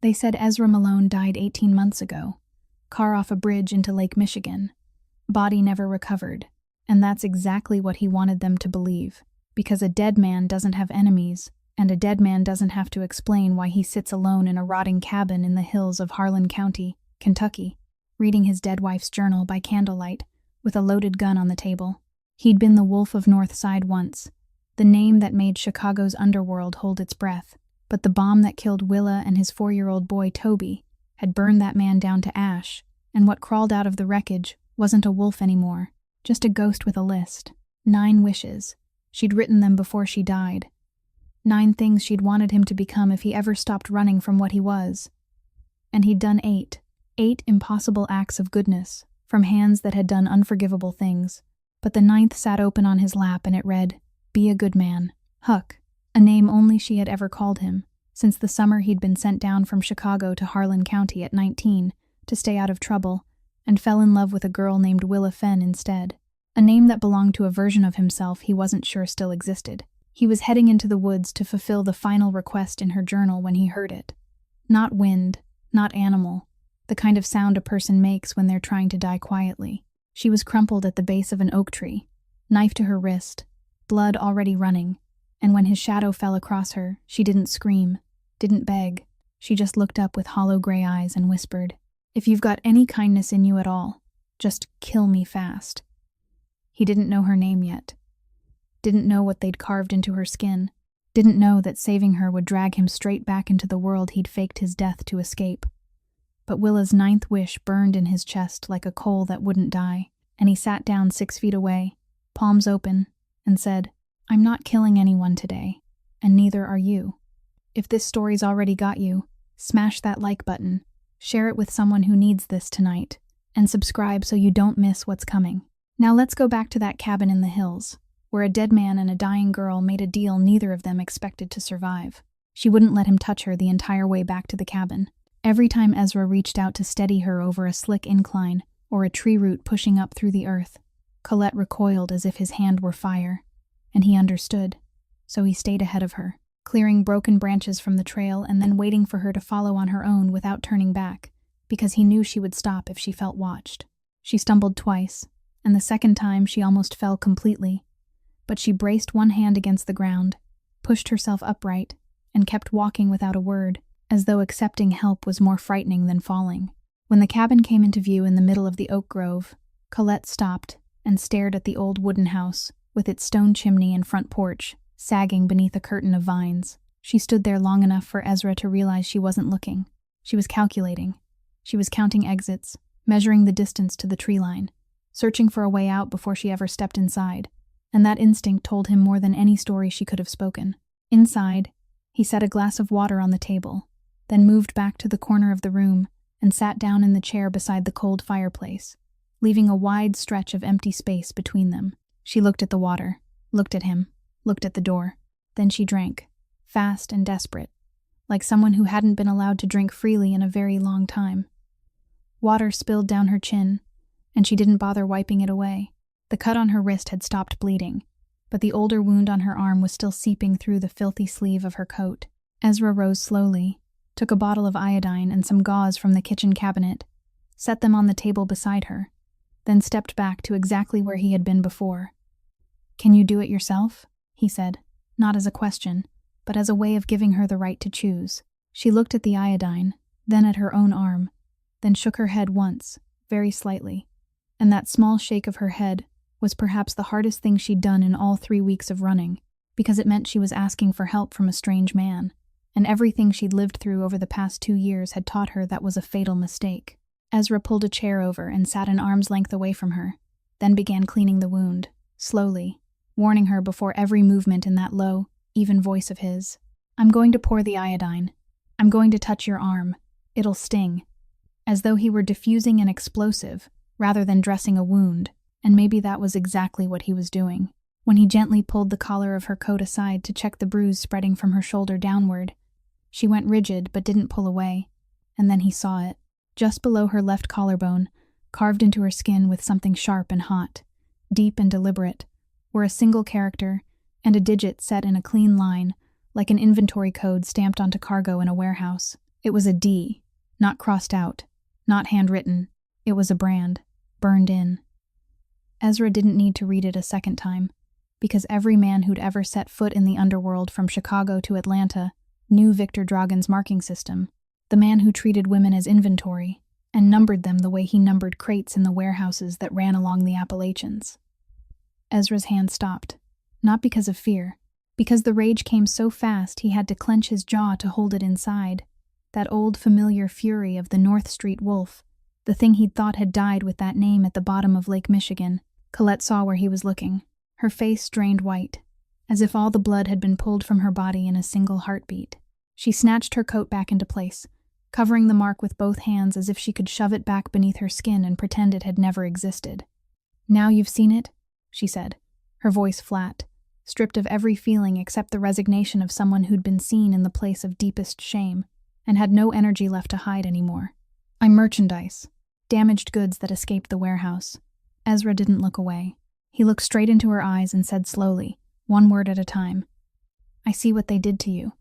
They said Ezra Malone died 18 months ago. Car off a bridge into Lake Michigan. Body never recovered. And that's exactly what he wanted them to believe. Because a dead man doesn't have enemies, and a dead man doesn't have to explain why he sits alone in a rotting cabin in the hills of Harlan County, Kentucky, reading his dead wife's journal by candlelight, with a loaded gun on the table. He'd been the Wolf of North Side once, the name that made Chicago's underworld hold its breath. But the bomb that killed Willa and his 4-year-old boy Toby had burned that man down to ash, and what crawled out of the wreckage wasn't a wolf anymore, just a ghost with a list. 9 wishes. She'd written them before she died. 9 things she'd wanted him to become if he ever stopped running from what he was. And he'd done 8. 8 impossible acts of goodness, from hands that had done unforgivable things. But the 9th sat open on his lap and it read, "Be a good man, Huck." A name only she had ever called him, since the summer he'd been sent down from Chicago to Harlan County at 19 to stay out of trouble, and fell in love with a girl named Willa Fenn instead. A name that belonged to a version of himself he wasn't sure still existed. He was heading into the woods to fulfill the final request in her journal when he heard it. Not wind, not animal, the kind of sound a person makes when they're trying to die quietly. She was crumpled at the base of an oak tree, knife to her wrist, blood already running. And when his shadow fell across her, she didn't scream, didn't beg. She just looked up with hollow gray eyes and whispered, "If you've got any kindness in you at all, just kill me fast." He didn't know her name yet. Didn't know what they'd carved into her skin. Didn't know that saving her would drag him straight back into the world he'd faked his death to escape. But Willa's 9th wish burned in his chest like a coal that wouldn't die, and he sat down 6 feet away, palms open, and said, "I'm not killing anyone today, and neither are you. If this story's already got you, smash that like button, share it with someone who needs this tonight, and subscribe so you don't miss what's coming." Now let's go back to that cabin in the hills, where a dead man and a dying girl made a deal neither of them expected to survive. She wouldn't let him touch her the entire way back to the cabin. Every time Ezra reached out to steady her over a slick incline or a tree root pushing up through the earth, Colette recoiled as if his hand were fire. And he understood, so he stayed ahead of her, clearing broken branches from the trail and then waiting for her to follow on her own without turning back, because he knew she would stop if she felt watched. She stumbled twice, and the second time she almost fell completely, but she braced one hand against the ground, pushed herself upright, and kept walking without a word, as though accepting help was more frightening than falling. When the cabin came into view in the middle of the oak grove, Colette stopped and stared at the old wooden house, with its stone chimney and front porch, sagging beneath a curtain of vines. She stood there long enough for Ezra to realize she wasn't looking. She was calculating. She was counting exits, measuring the distance to the tree line, searching for a way out before she ever stepped inside, and that instinct told him more than any story she could have spoken. Inside, he set a glass of water on the table, then moved back to the corner of the room and sat down in the chair beside the cold fireplace, leaving a wide stretch of empty space between them. She looked at the water, looked at him, looked at the door. Then she drank, fast and desperate, like someone who hadn't been allowed to drink freely in a very long time. Water spilled down her chin, and she didn't bother wiping it away. The cut on her wrist had stopped bleeding, but the older wound on her arm was still seeping through the filthy sleeve of her coat. Ezra rose slowly, took a bottle of iodine and some gauze from the kitchen cabinet, set them on the table beside her, then stepped back to exactly where he had been before. "Can you do it yourself?" he said, not as a question, but as a way of giving her the right to choose. She looked at the iodine, then at her own arm, then shook her head once, very slightly, and that small shake of her head was perhaps the hardest thing she'd done in all 3 weeks of running, because it meant she was asking for help from a strange man, and everything she'd lived through over the past 2 years had taught her that was a fatal mistake. Ezra pulled a chair over and sat an arm's length away from her, then began cleaning the wound, slowly, warning her before every movement in that low, even voice of his. "I'm going to pour the iodine. I'm going to touch your arm. It'll sting." As though he were diffusing an explosive, rather than dressing a wound, and maybe that was exactly what he was doing. When he gently pulled the collar of her coat aside to check the bruise spreading from her shoulder downward, she went rigid but didn't pull away, and then he saw it. Just below her left collarbone, carved into her skin with something sharp and hot, deep and deliberate, were a single character and a digit set in a clean line, like an inventory code stamped onto cargo in a warehouse. It was a D, not crossed out, not handwritten. It was a brand, burned in. Ezra didn't need to read it a second time, because every man who'd ever set foot in the underworld from Chicago to Atlanta knew Victor Dragan's marking system, the man who treated women as inventory and numbered them the way he numbered crates in the warehouses that ran along the Appalachians. Ezra's hand stopped, not because of fear, because the rage came so fast he had to clench his jaw to hold it inside, that old familiar fury of the North Street wolf, the thing he'd thought had died with that name at the bottom of Lake Michigan. Colette saw where he was looking. Her face drained white, as if all the blood had been pulled from her body in a single heartbeat. She snatched her coat back into place, covering the mark with both hands as if she could shove it back beneath her skin and pretend it had never existed. "Now you've seen it?" she said, her voice flat, stripped of every feeling except the resignation of someone who'd been seen in the place of deepest shame and had no energy left to hide anymore. "I'm merchandise, damaged goods that escaped the warehouse." Ezra didn't look away. He looked straight into her eyes and said slowly, one word at a time, "I see what they did to you.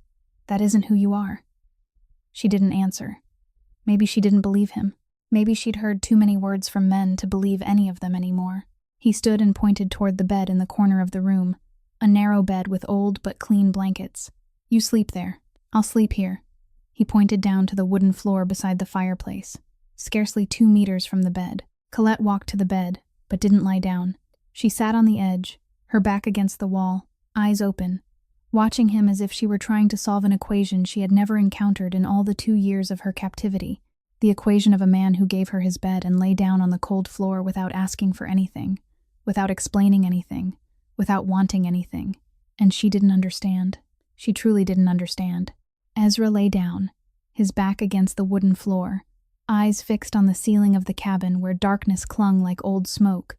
That isn't who you are." She didn't answer. Maybe she didn't believe him. Maybe she'd heard too many words from men to believe any of them anymore. He stood and pointed toward the bed in the corner of the room, a narrow bed with old but clean blankets. "You sleep there. I'll sleep here." He pointed down to the wooden floor beside the fireplace, scarcely 2 meters from the bed. Colette walked to the bed, but didn't lie down. She sat on the edge, her back against the wall, eyes open, watching him as if she were trying to solve an equation she had never encountered in all the 2 years of her captivity, the equation of a man who gave her his bed and lay down on the cold floor without asking for anything, without explaining anything, without wanting anything, and she didn't understand. She truly didn't understand. Ezra lay down, his back against the wooden floor, eyes fixed on the ceiling of the cabin where darkness clung like old smoke,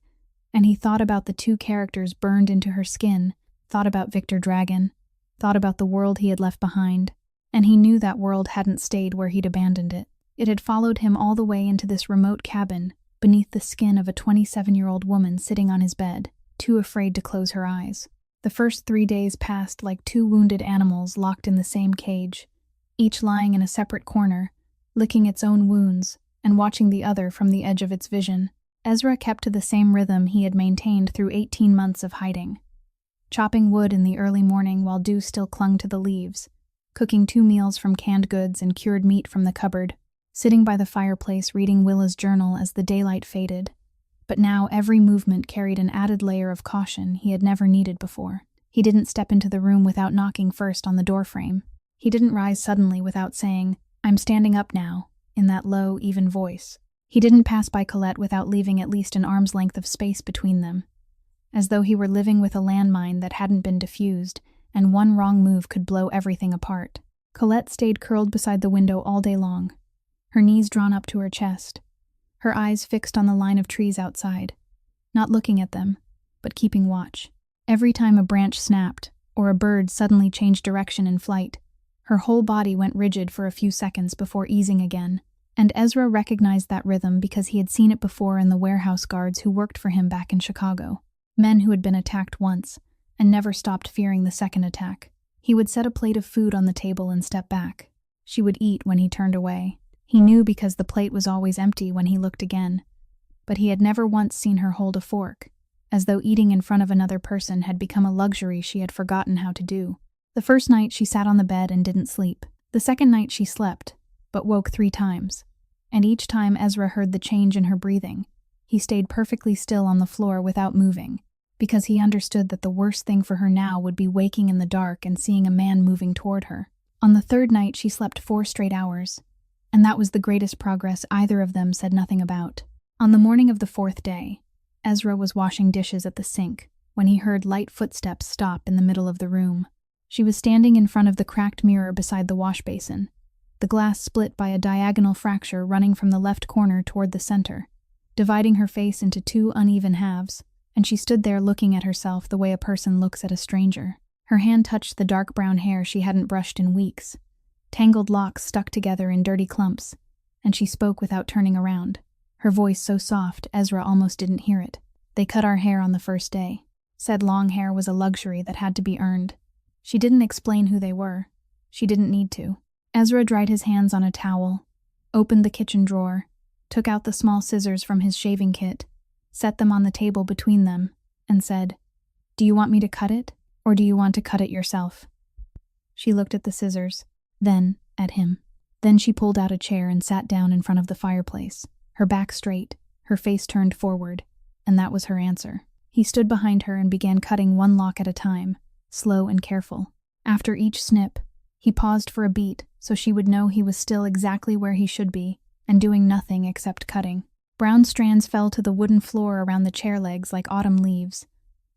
and he thought about the 2 characters burned into her skin, thought about Victor Dragan, thought about the world he had left behind, and he knew that world hadn't stayed where he'd abandoned it. It had followed him all the way into this remote cabin, beneath the skin of a 27-year-old woman sitting on his bed, too afraid to close her eyes. The first 3 days passed like 2 wounded animals locked in the same cage, each lying in a separate corner, licking its own wounds and watching the other from the edge of its vision. Ezra kept to the same rhythm he had maintained through 18 months of hiding. Chopping wood in the early morning while dew still clung to the leaves, cooking 2 meals from canned goods and cured meat from the cupboard, sitting by the fireplace reading Willa's journal as the daylight faded. But now every movement carried an added layer of caution he had never needed before. He didn't step into the room without knocking first on the doorframe. He didn't rise suddenly without saying, "I'm standing up now," in that low, even voice. He didn't pass by Colette without leaving at least an arm's length of space between them, as though he were living with a landmine that hadn't been diffused, and one wrong move could blow everything apart. Colette stayed curled beside the window all day long, her knees drawn up to her chest, her eyes fixed on the line of trees outside, not looking at them, but keeping watch. Every time a branch snapped, or a bird suddenly changed direction in flight, her whole body went rigid for a few seconds before easing again, and Ezra recognized that rhythm because he had seen it before in the warehouse guards who worked for him back in Chicago. Men who had been attacked once, and never stopped fearing the second attack. He would set a plate of food on the table and step back. She would eat when he turned away. He knew because the plate was always empty when he looked again, but he had never once seen her hold a fork, as though eating in front of another person had become a luxury she had forgotten how to do. The first night she sat on the bed and didn't sleep. The second night she slept, but woke 3 times, and each time Ezra heard the change in her breathing. He stayed perfectly still on the floor without moving, because he understood that the worst thing for her now would be waking in the dark and seeing a man moving toward her. On the 3rd night she slept 4 straight hours, and that was the greatest progress either of them said nothing about. On the morning of the 4th day, Ezra was washing dishes at the sink when he heard light footsteps stop in the middle of the room. She was standing in front of the cracked mirror beside the wash basin, the glass split by a diagonal fracture running from the left corner toward the center, dividing her face into 2 uneven halves, and she stood there looking at herself the way a person looks at a stranger. Her hand touched the dark brown hair she hadn't brushed in weeks, tangled locks stuck together in dirty clumps, and she spoke without turning around, her voice so soft Ezra almost didn't hear it. "They cut our hair on the first day. Said long hair was a luxury that had to be earned." She didn't explain who they were. She didn't need to. Ezra dried his hands on a towel, opened the kitchen drawer, took out the small scissors from his shaving kit, set them on the table between them, and said, "Do you want me to cut it, or do you want to cut it yourself?" She looked at the scissors, then at him. Then she pulled out a chair and sat down in front of the fireplace, her back straight, her face turned forward, and that was her answer. He stood behind her and began cutting one lock at a time, slow and careful. After each snip, he paused for a beat so she would know he was still exactly where he should be, and doing nothing except cutting. Brown strands fell to the wooden floor around the chair legs like autumn leaves,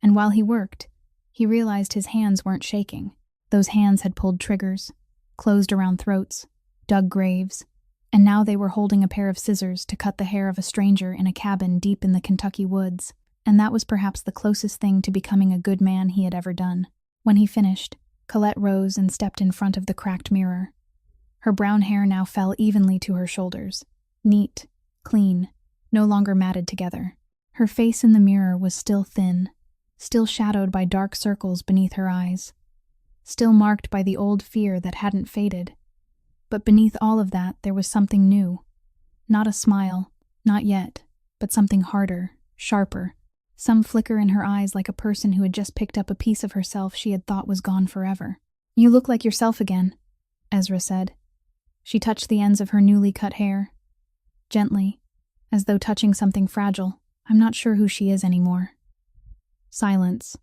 and while he worked, he realized his hands weren't shaking. Those hands had pulled triggers, closed around throats, dug graves, and now they were holding a pair of scissors to cut the hair of a stranger in a cabin deep in the Kentucky woods, and that was perhaps the closest thing to becoming a good man he had ever done. When he finished, Colette rose and stepped in front of the cracked mirror. Her brown hair now fell evenly to her shoulders, neat, clean, no longer matted together. Her face in the mirror was still thin, still shadowed by dark circles beneath her eyes, still marked by the old fear that hadn't faded. But beneath all of that, there was something new. Not a smile, not yet, but something harder, sharper. Some flicker in her eyes like a person who had just picked up a piece of herself she had thought was gone forever. "You look like yourself again," Ezra said. She touched the ends of her newly cut hair. Gently, as though touching something fragile. "I'm not sure who she is anymore." Silence.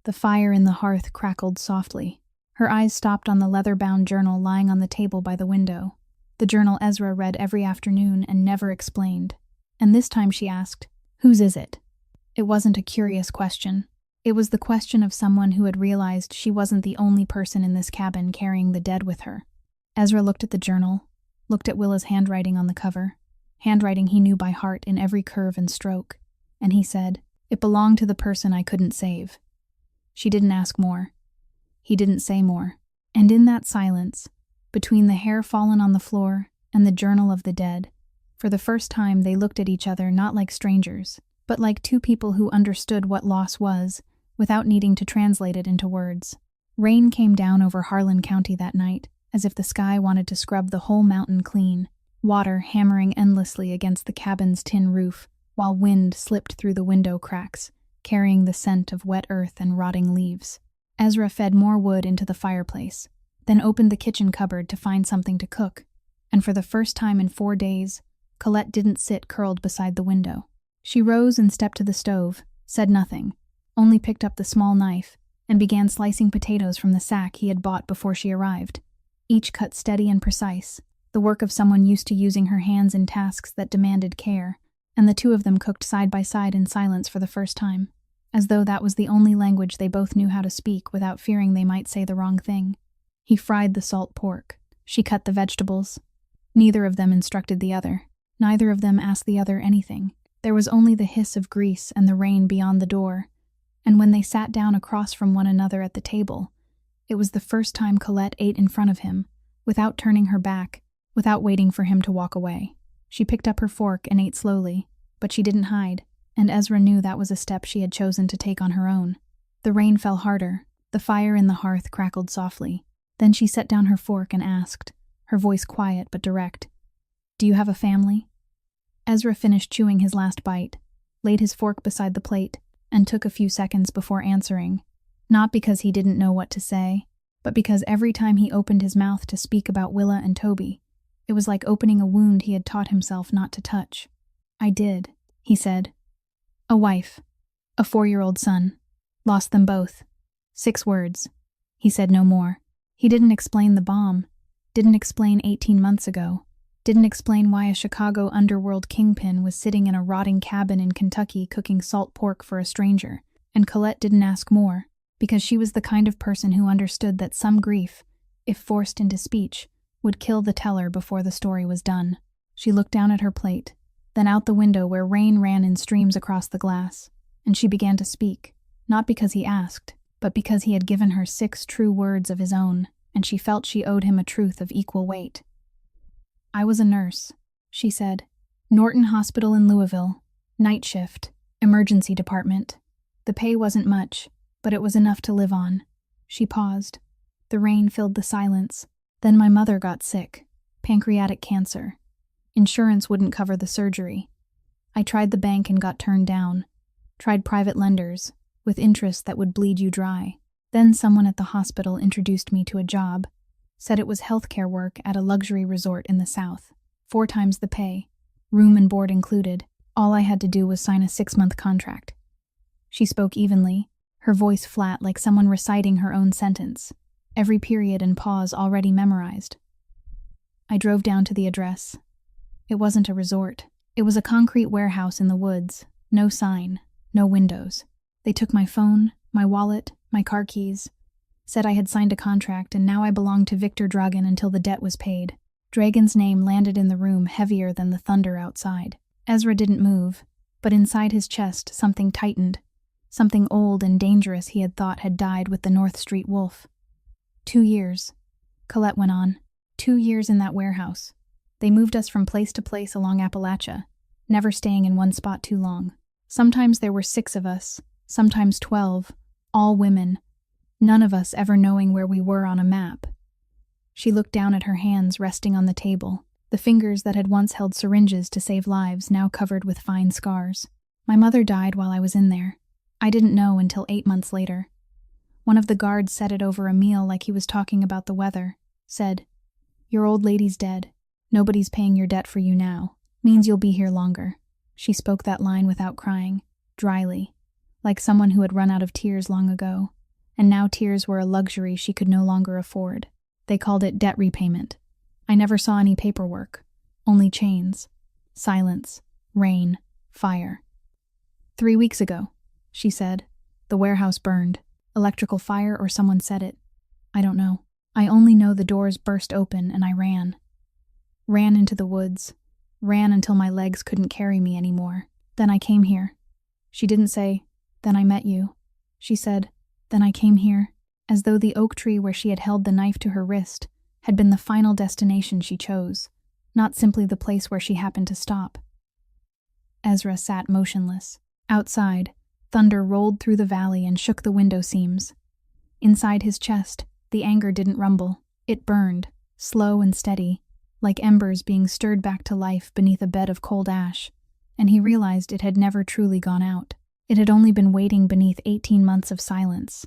The fire in the hearth crackled softly. Her eyes stopped on the leather-bound journal lying on the table by the window. The journal Ezra read every afternoon and never explained. And this time she asked, "Whose is it?" It wasn't a curious question. It was the question of someone who had realized she wasn't the only person in this cabin carrying the dead with her. Ezra looked at the journal, looked at Willa's handwriting on the cover, handwriting he knew by heart in every curve and stroke, and he said, "It belonged to the person I couldn't save." She didn't ask more. He didn't say more. And in that silence, between the hair fallen on the floor and the journal of the dead, for the first time they looked at each other not like strangers, but like two people who understood what loss was, without needing to translate it into words. Rain came down over Harlan County that night, as if the sky wanted to scrub the whole mountain clean, water hammering endlessly against the cabin's tin roof, while wind slipped through the window cracks, carrying the scent of wet earth and rotting leaves. Ezra fed more wood into the fireplace, then opened the kitchen cupboard to find something to cook, and for the first time in 4 days, Colette didn't sit curled beside the window. She rose and stepped to the stove, said nothing, only picked up the small knife, and began slicing potatoes from the sack he had bought before she arrived, each cut steady and precise, the work of someone used to using her hands in tasks that demanded care, and the two of them cooked side by side in silence for the first time, as though that was the only language they both knew how to speak without fearing they might say the wrong thing. He fried the salt pork. She cut the vegetables. Neither of them instructed the other. Neither of them asked the other anything. There was only the hiss of grease and the rain beyond the door, and when they sat down across from one another at the table, it was the first time Colette ate in front of him, without turning her back, without waiting for him to walk away. She picked up her fork and ate slowly, but she didn't hide, and Ezra knew that was a step she had chosen to take on her own. The rain fell harder, the fire in the hearth crackled softly. Then she set down her fork and asked, her voice quiet but direct, "Do you have a family?" Ezra finished chewing his last bite, laid his fork beside the plate, and took a few seconds before answering, not because he didn't know what to say, but because every time he opened his mouth to speak about Willa and Toby, it was like opening a wound he had taught himself not to touch. "I did," he said. "A wife, a 4-year-old son. Lost them both. 6 words." He said no more. He didn't explain the bomb, didn't explain 18 months ago, didn't explain why a Chicago underworld kingpin was sitting in a rotting cabin in Kentucky cooking salt pork for a stranger, and Colette didn't ask more, because she was the kind of person who understood that some grief, if forced into speech, would kill the teller before the story was done. She looked down at her plate, then out the window where rain ran in streams across the glass, and she began to speak, not because he asked, but because he had given her 6 true words of his own, and she felt she owed him a truth of equal weight. "I was a nurse," she said. "Norton Hospital in Louisville. Night shift. Emergency department. The pay wasn't much, but it was enough to live on." She paused. The rain filled the silence. Then my mother got sick. Pancreatic cancer. Insurance wouldn't cover the surgery. I tried the bank and got turned down. Tried private lenders, with interest that would bleed you dry. Then someone at the hospital introduced me to a job. Said it was healthcare work at a luxury resort in the South. 4 times the pay. Room and board included. All I had to do was sign a 6-month contract. She spoke evenly, her voice flat like someone reciting her own sentence. Every period and pause already memorized. I drove down to the address. It wasn't a resort. It was a concrete warehouse in the woods. No sign, no windows. They took my phone, my wallet, my car keys. Said I had signed a contract and now I belonged to Victor Dragan until the debt was paid. Dragan's name landed in the room heavier than the thunder outside. Ezra didn't move, but inside his chest something tightened. Something old and dangerous he had thought had died with the North Street wolf. 2 years, Colette went on. 2 years in that warehouse. They moved us from place to place along Appalachia, never staying in one spot too long. Sometimes there were 6 of us, sometimes 12, all women, none of us ever knowing where we were on a map. She looked down at her hands resting on the table, the fingers that had once held syringes to save lives now covered with fine scars. My mother died while I was in there. I didn't know until 8 months later. One of the guards said it over a meal like he was talking about the weather. Said, "Your old lady's dead. Nobody's paying your debt for you now. Means you'll be here longer." She spoke that line without crying, dryly, like someone who had run out of tears long ago, and now tears were a luxury she could no longer afford. They called it debt repayment. I never saw any paperwork, only chains, silence, rain, fire. 3 weeks ago, she said, the warehouse burned. Electrical fire or someone said it. I don't know. I only know the doors burst open and I ran. Ran into the woods. Ran until my legs couldn't carry me anymore. Then I came here. She didn't say, "Then I met you." She said, "Then I came here," as though the oak tree where she had held the knife to her wrist had been the final destination she chose, not simply the place where she happened to stop. Ezra sat motionless. Outside, thunder rolled through the valley and shook the window seams. Inside his chest, the anger didn't rumble. It burned, slow and steady, like embers being stirred back to life beneath a bed of cold ash, and he realized it had never truly gone out. It had only been waiting beneath 18 months of silence,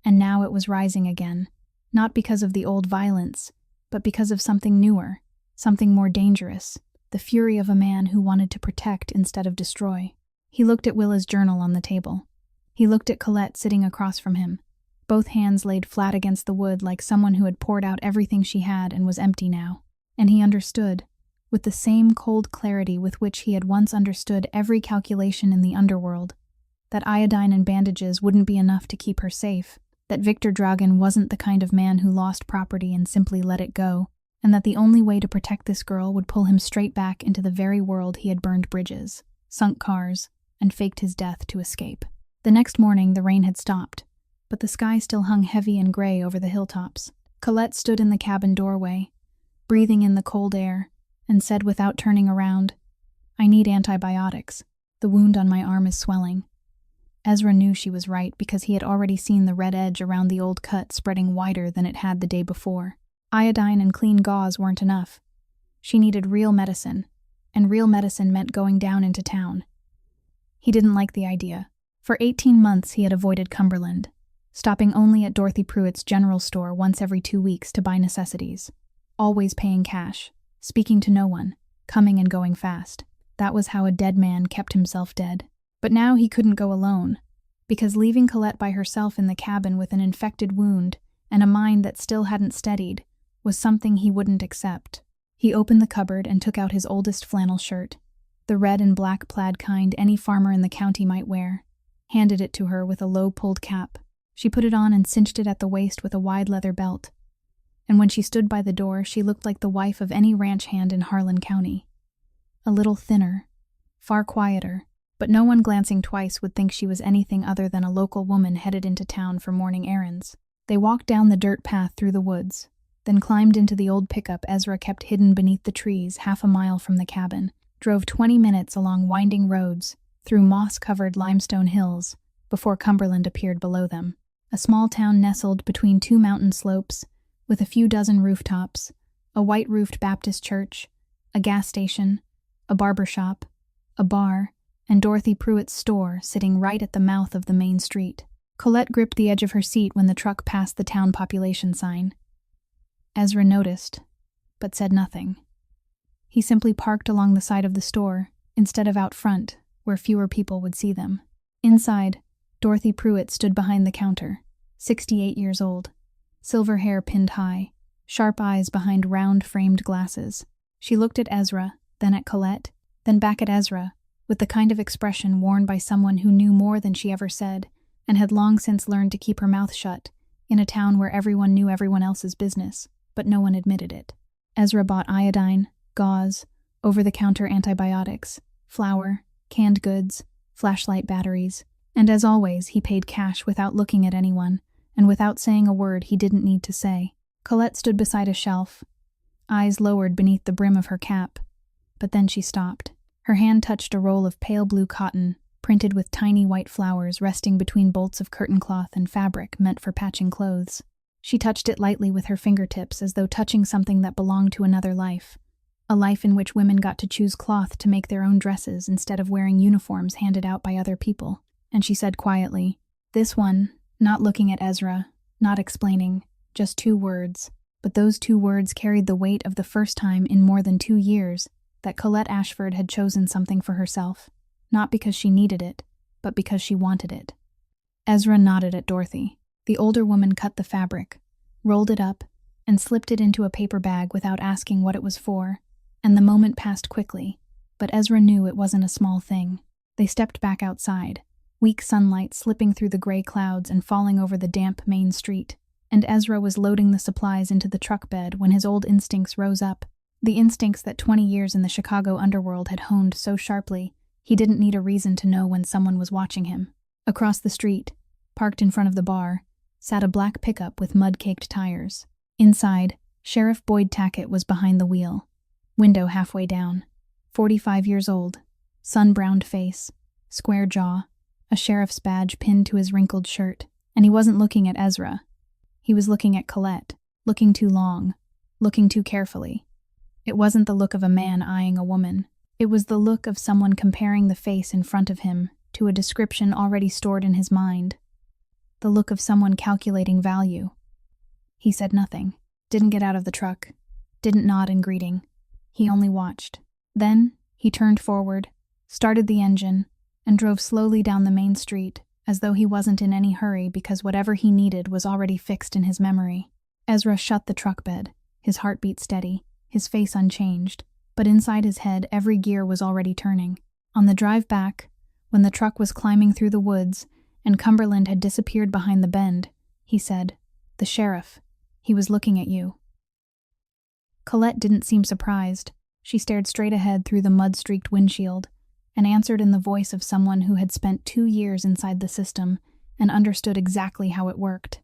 and now it was rising again, not because of the old violence, but because of something newer, something more dangerous, the fury of a man who wanted to protect instead of destroy. He looked at Willa's journal on the table. He looked at Colette sitting across from him, both hands laid flat against the wood like someone who had poured out everything she had and was empty now. And he understood, with the same cold clarity with which he had once understood every calculation in the underworld, that iodine and bandages wouldn't be enough to keep her safe, that Victor Dragan wasn't the kind of man who lost property and simply let it go, and that the only way to protect this girl would pull him straight back into the very world he had burned bridges, sunk cars, and faked his death to escape. The next morning the rain had stopped, but the sky still hung heavy and gray over the hilltops. Colette stood in the cabin doorway, breathing in the cold air, and said without turning around, "I need antibiotics. The wound on my arm is swelling." Ezra knew she was right because he had already seen the red edge around the old cut spreading wider than it had the day before. Iodine and clean gauze weren't enough. She needed real medicine, and real medicine meant going down into town. He didn't like the idea. For 18 months he had avoided Cumberland, stopping only at Dorothy Pruitt's general store once every 2 weeks to buy necessities. Always paying cash, speaking to no one, coming and going fast. That was how a dead man kept himself dead. But now he couldn't go alone, because leaving Colette by herself in the cabin with an infected wound and a mind that still hadn't steadied was something he wouldn't accept. He opened the cupboard and took out his oldest flannel shirt, the red and black plaid kind any farmer in the county might wear, handed it to her with a low-pulled cap. She put it on and cinched it at the waist with a wide leather belt. And when she stood by the door, she looked like the wife of any ranch hand in Harlan County. A little thinner, far quieter, but no one glancing twice would think she was anything other than a local woman headed into town for morning errands. They walked down the dirt path through the woods, then climbed into the old pickup Ezra kept hidden beneath the trees half a mile from the cabin, drove 20 minutes along winding roads, through moss-covered limestone hills, before Cumberland appeared below them. A small town nestled between 2 mountain slopes, with a few dozen rooftops, a white-roofed Baptist church, a gas station, a barber shop, a bar, and Dorothy Pruitt's store sitting right at the mouth of the main street. Colette gripped the edge of her seat when the truck passed the town population sign. Ezra noticed, but said nothing. He simply parked along the side of the store, instead of out front, where fewer people would see them. Inside, Dorothy Pruitt stood behind the counter, 68 years old, silver hair pinned high, sharp eyes behind round framed glasses. She looked at Ezra, then at Colette, then back at Ezra, with the kind of expression worn by someone who knew more than she ever said, and had long since learned to keep her mouth shut, in a town where everyone knew everyone else's business, but no one admitted it. Ezra bought iodine, gauze, over-the-counter antibiotics, flour, canned goods, flashlight batteries, and as always, he paid cash without looking at anyone, and without saying a word he didn't need to say. Colette stood beside a shelf, eyes lowered beneath the brim of her cap, but then she stopped. Her hand touched a roll of pale blue cotton, printed with tiny white flowers resting between bolts of curtain cloth and fabric meant for patching clothes. She touched it lightly with her fingertips as though touching something that belonged to another life, a life in which women got to choose cloth to make their own dresses instead of wearing uniforms handed out by other people. And she said quietly, "This one," not looking at Ezra, not explaining, just 2 words, but those 2 words carried the weight of the first time in more than 2 years that Colette Ashford had chosen something for herself, not because she needed it, but because she wanted it. Ezra nodded at Dorothy. The older woman cut the fabric, rolled it up, and slipped it into a paper bag without asking what it was for, and the moment passed quickly, but Ezra knew it wasn't a small thing. They stepped back outside, weak sunlight slipping through the gray clouds and falling over the damp main street, and Ezra was loading the supplies into the truck bed when his old instincts rose up, the instincts that 20 years in the Chicago underworld had honed so sharply he didn't need a reason to know when someone was watching him. Across the street, parked in front of the bar, sat a black pickup with mud-caked tires. Inside, Sheriff Boyd Tackett was behind the wheel, window halfway down, 45 years old, sun-browned face, square jaw, a sheriff's badge pinned to his wrinkled shirt, and he wasn't looking at Ezra. He was looking at Colette, looking too long, looking too carefully. It wasn't the look of a man eyeing a woman. It was the look of someone comparing the face in front of him to a description already stored in his mind. The look of someone calculating value. He said nothing, didn't get out of the truck, didn't nod in greeting. He only watched. Then, he turned forward, started the engine, and drove slowly down the main street, as though he wasn't in any hurry because whatever he needed was already fixed in his memory. Ezra shut the truck bed, his heartbeat steady, his face unchanged, but inside his head every gear was already turning. On the drive back, when the truck was climbing through the woods and Cumberland had disappeared behind the bend, he said, "The sheriff. He was looking at you." Colette didn't seem surprised. She stared straight ahead through the mud-streaked windshield and answered in the voice of someone who had spent 2 years inside the system and understood exactly how it worked.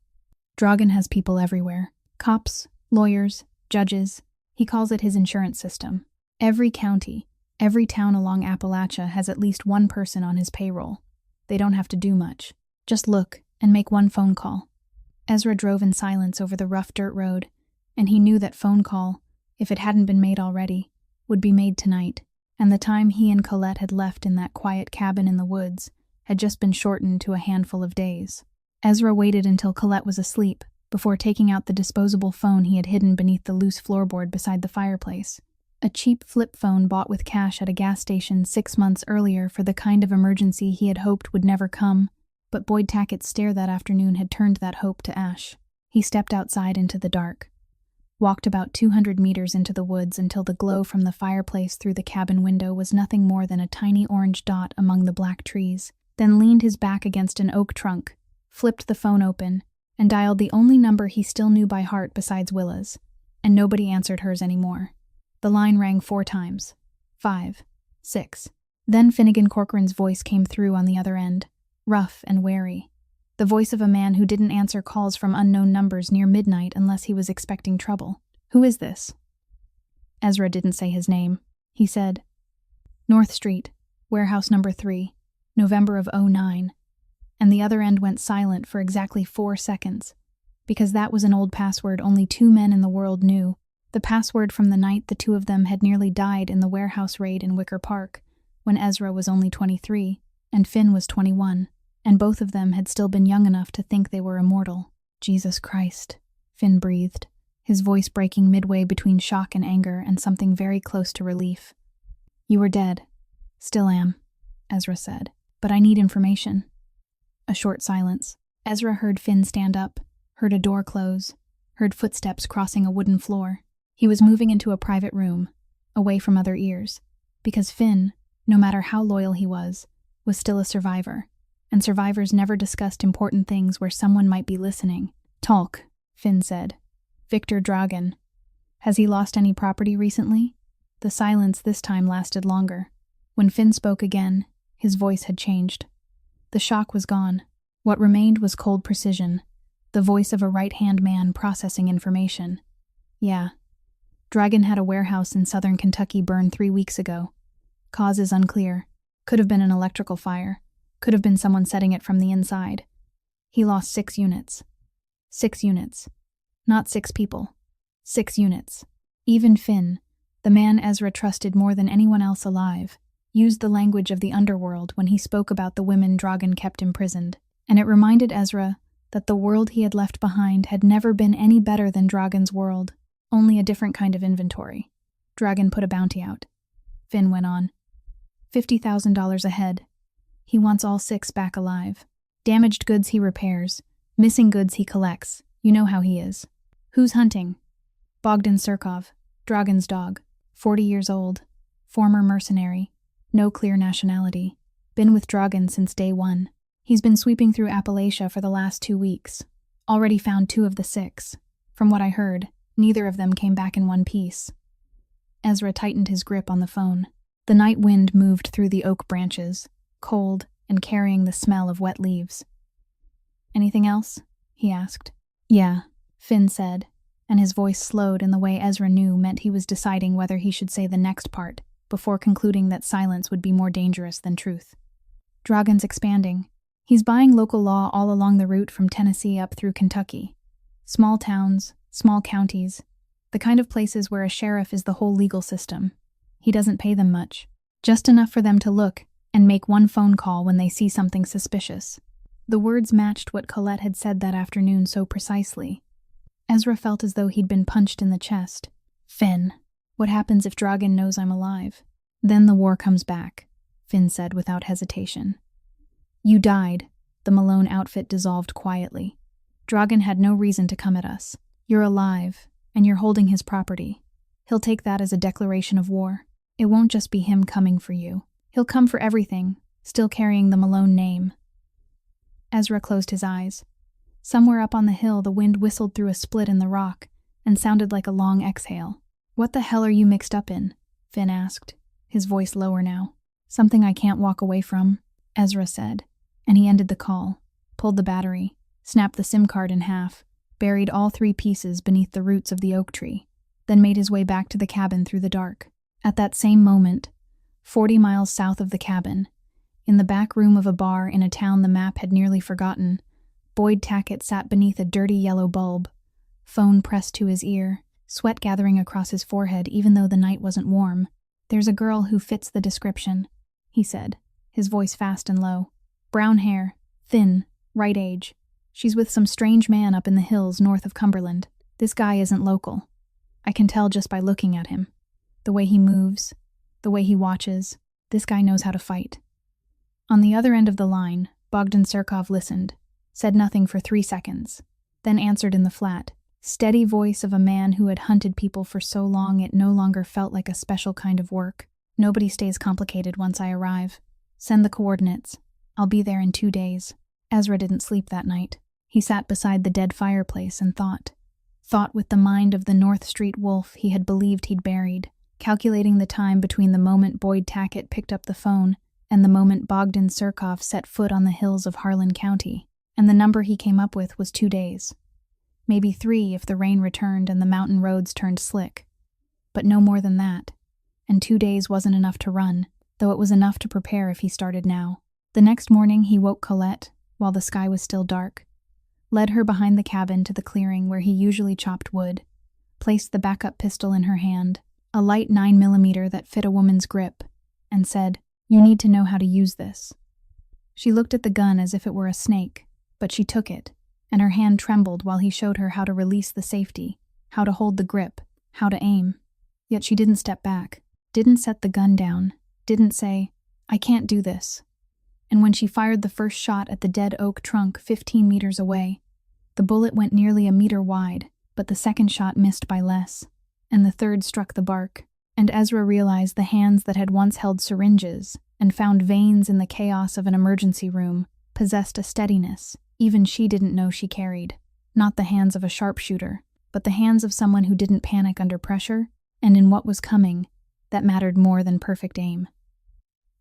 Dragan has people everywhere. Cops, lawyers, judges. He calls it his insurance system. Every county, every town along Appalachia has at least one person on his payroll. They don't have to do much. Just look and make one phone call. Ezra drove in silence over the rough dirt road, and he knew that phone call, if it hadn't been made already, would be made tonight, and the time he and Colette had left in that quiet cabin in the woods had just been shortened to a handful of days. Ezra waited until Colette was asleep before taking out the disposable phone he had hidden beneath the loose floorboard beside the fireplace. A cheap flip phone bought with cash at a gas station 6 months earlier for the kind of emergency he had hoped would never come, but Boyd Tackett's stare that afternoon had turned that hope to ash. He stepped outside into the dark, walked about 200 meters into the woods until the glow from the fireplace through the cabin window was nothing more than a tiny orange dot among the black trees, then leaned his back against an oak trunk, flipped the phone open, and dialed the only number he still knew by heart besides Willa's, and nobody answered hers anymore. The line rang 4 times. 5. 6. Then Finnegan Corcoran's voice came through on the other end, rough and wary. The voice of a man who didn't answer calls from unknown numbers near midnight unless he was expecting trouble. "Who is this?" Ezra didn't say his name. He said, "North Street, warehouse number 3, November of '09. And the other end went silent for exactly 4 seconds, because that was an old password only 2 men in the world knew. The password from the night the 2 of them had nearly died in the warehouse raid in Wicker Park, when Ezra was only 23 and Finn was 21, and both of them had still been young enough to think they were immortal. Jesus Christ, Finn breathed, his voice breaking midway between shock and anger and something very close to relief. You were dead. Still am, Ezra said, but I need information. A short silence. Ezra heard Finn stand up, heard a door close, heard footsteps crossing a wooden floor. He was moving into a private room, away from other ears, because Finn, no matter how loyal he was still a survivor, and survivors never discussed important things where someone might be listening. Talk, Finn said. Victor Dragan. Has he lost any property recently? The silence this time lasted longer. When Finn spoke again, his voice had changed. The shock was gone. What remained was cold precision, the voice of a right-hand man processing information. Yeah. Dragan had a warehouse in southern Kentucky burn 3 weeks ago. Cause is unclear. Could have been an electrical fire. Could have been someone setting it from the inside. He lost 6 units. 6 units. Not 6 people. 6 units. Even Finn, the man Ezra trusted more than anyone else alive, used the language of the underworld when he spoke about the women Dragan kept imprisoned, and it reminded Ezra that the world he had left behind had never been any better than Dragan's world, only a different kind of inventory. Dragan put a bounty out. Finn went on. $50,000 a head. He wants all 6 back alive. Damaged goods he repairs. Missing goods he collects. You know how he is. Who's hunting? Bogdan Surkov, Dragan's dog. 40 years old. Former mercenary. No clear nationality. Been with Dragan since day 1. He's been sweeping through Appalachia for the last 2 weeks. Already found 2 of the 6. From what I heard, neither of them came back in one piece. Ezra tightened his grip on the phone. The night wind moved through the oak branches, cold and carrying the smell of wet leaves. Anything else? He asked. Yeah, Finn said, and his voice slowed in the way Ezra knew meant he was deciding whether he should say the next part, before concluding that silence would be more dangerous than truth. Dragan's expanding. He's buying local law all along the route from Tennessee up through Kentucky. Small towns, small counties, the kind of places where a sheriff is the whole legal system. He doesn't pay them much, just enough for them to look and make one phone call when they see something suspicious. The words matched what Colette had said that afternoon so precisely. Ezra felt as though he'd been punched in the chest. Finn, what happens if Dragan knows I'm alive? Then the war comes back, Finn said without hesitation. You died. The Malone outfit dissolved quietly. Dragan had no reason to come at us. You're alive, and you're holding his property. He'll take that as a declaration of war. It won't just be him coming for you. He'll come for everything, still carrying the Malone name. Ezra closed his eyes. Somewhere up on the hill, the wind whistled through a split in the rock and sounded like a long exhale. What the hell are you mixed up in? Finn asked, his voice lower now. Something I can't walk away from, Ezra said, and he ended the call, pulled the battery, snapped the SIM card in half, buried all 3 pieces beneath the roots of the oak tree, then made his way back to the cabin through the dark. At that same moment, 40 miles south of the cabin, in the back room of a bar in a town the map had nearly forgotten, Boyd Tackett sat beneath a dirty yellow bulb, phone pressed to his ear, sweat gathering across his forehead even though the night wasn't warm. There's a girl who fits the description, he said, his voice fast and low. Brown hair, thin, right age. She's with some strange man up in the hills north of Cumberland. This guy isn't local. I can tell just by looking at him. The way he moves, the way he watches, this guy knows how to fight. On the other end of the line, Bogdan Surkov listened, said nothing for 3 seconds, then answered in the flat, steady voice of a man who had hunted people for so long it no longer felt like a special kind of work. Nobody stays complicated once I arrive. Send the coordinates. I'll be there in 2 days. Ezra didn't sleep that night. He sat beside the dead fireplace and thought with the mind of the North Street wolf he had believed he'd buried, calculating the time between the moment Boyd Tackett picked up the phone and the moment Bogdan Surkov set foot on the hills of Harlan County, and the number he came up with was 2 days. Maybe 3 if the rain returned and the mountain roads turned slick. But no more than that, and 2 days wasn't enough to run, though it was enough to prepare if he started now. The next morning he woke Colette, while the sky was still dark. led her behind the cabin to the clearing where he usually chopped wood, placed the backup pistol in her hand, a light 9mm that fit a woman's grip, and said, "You need to know how to use this." She looked at the gun as if it were a snake, but she took it, and her hand trembled while he showed her how to release the safety, how to hold the grip, how to aim. Yet she didn't step back, didn't set the gun down, didn't say, "I can't do this." And when she fired the first shot at the dead oak trunk 15 meters away, the bullet went nearly a meter wide, but the second shot missed by less, and the third struck the bark, and Ezra realized the hands that had once held syringes and found veins in the chaos of an emergency room possessed a steadiness even she didn't know she carried. Not the hands of a sharpshooter, but the hands of someone who didn't panic under pressure, and in what was coming, that mattered more than perfect aim.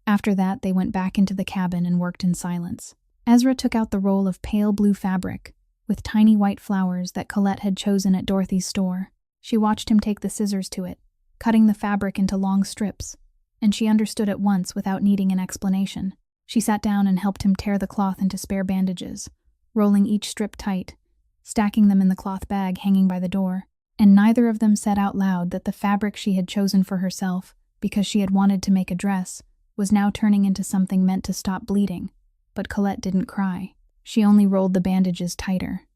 After that, they went back into the cabin and worked in silence. Ezra took out the roll of pale blue fabric, with tiny white flowers that Colette had chosen at Dorothy's store. She watched him take the scissors to it, cutting the fabric into long strips, and she understood at once without needing an explanation. She sat down and helped him tear the cloth into spare bandages, rolling each strip tight, stacking them in the cloth bag hanging by the door, and neither of them said out loud that the fabric she had chosen for herself, because she had wanted to make a dress, was now turning into something meant to stop bleeding. But Colette didn't cry. She only rolled the bandages tighter.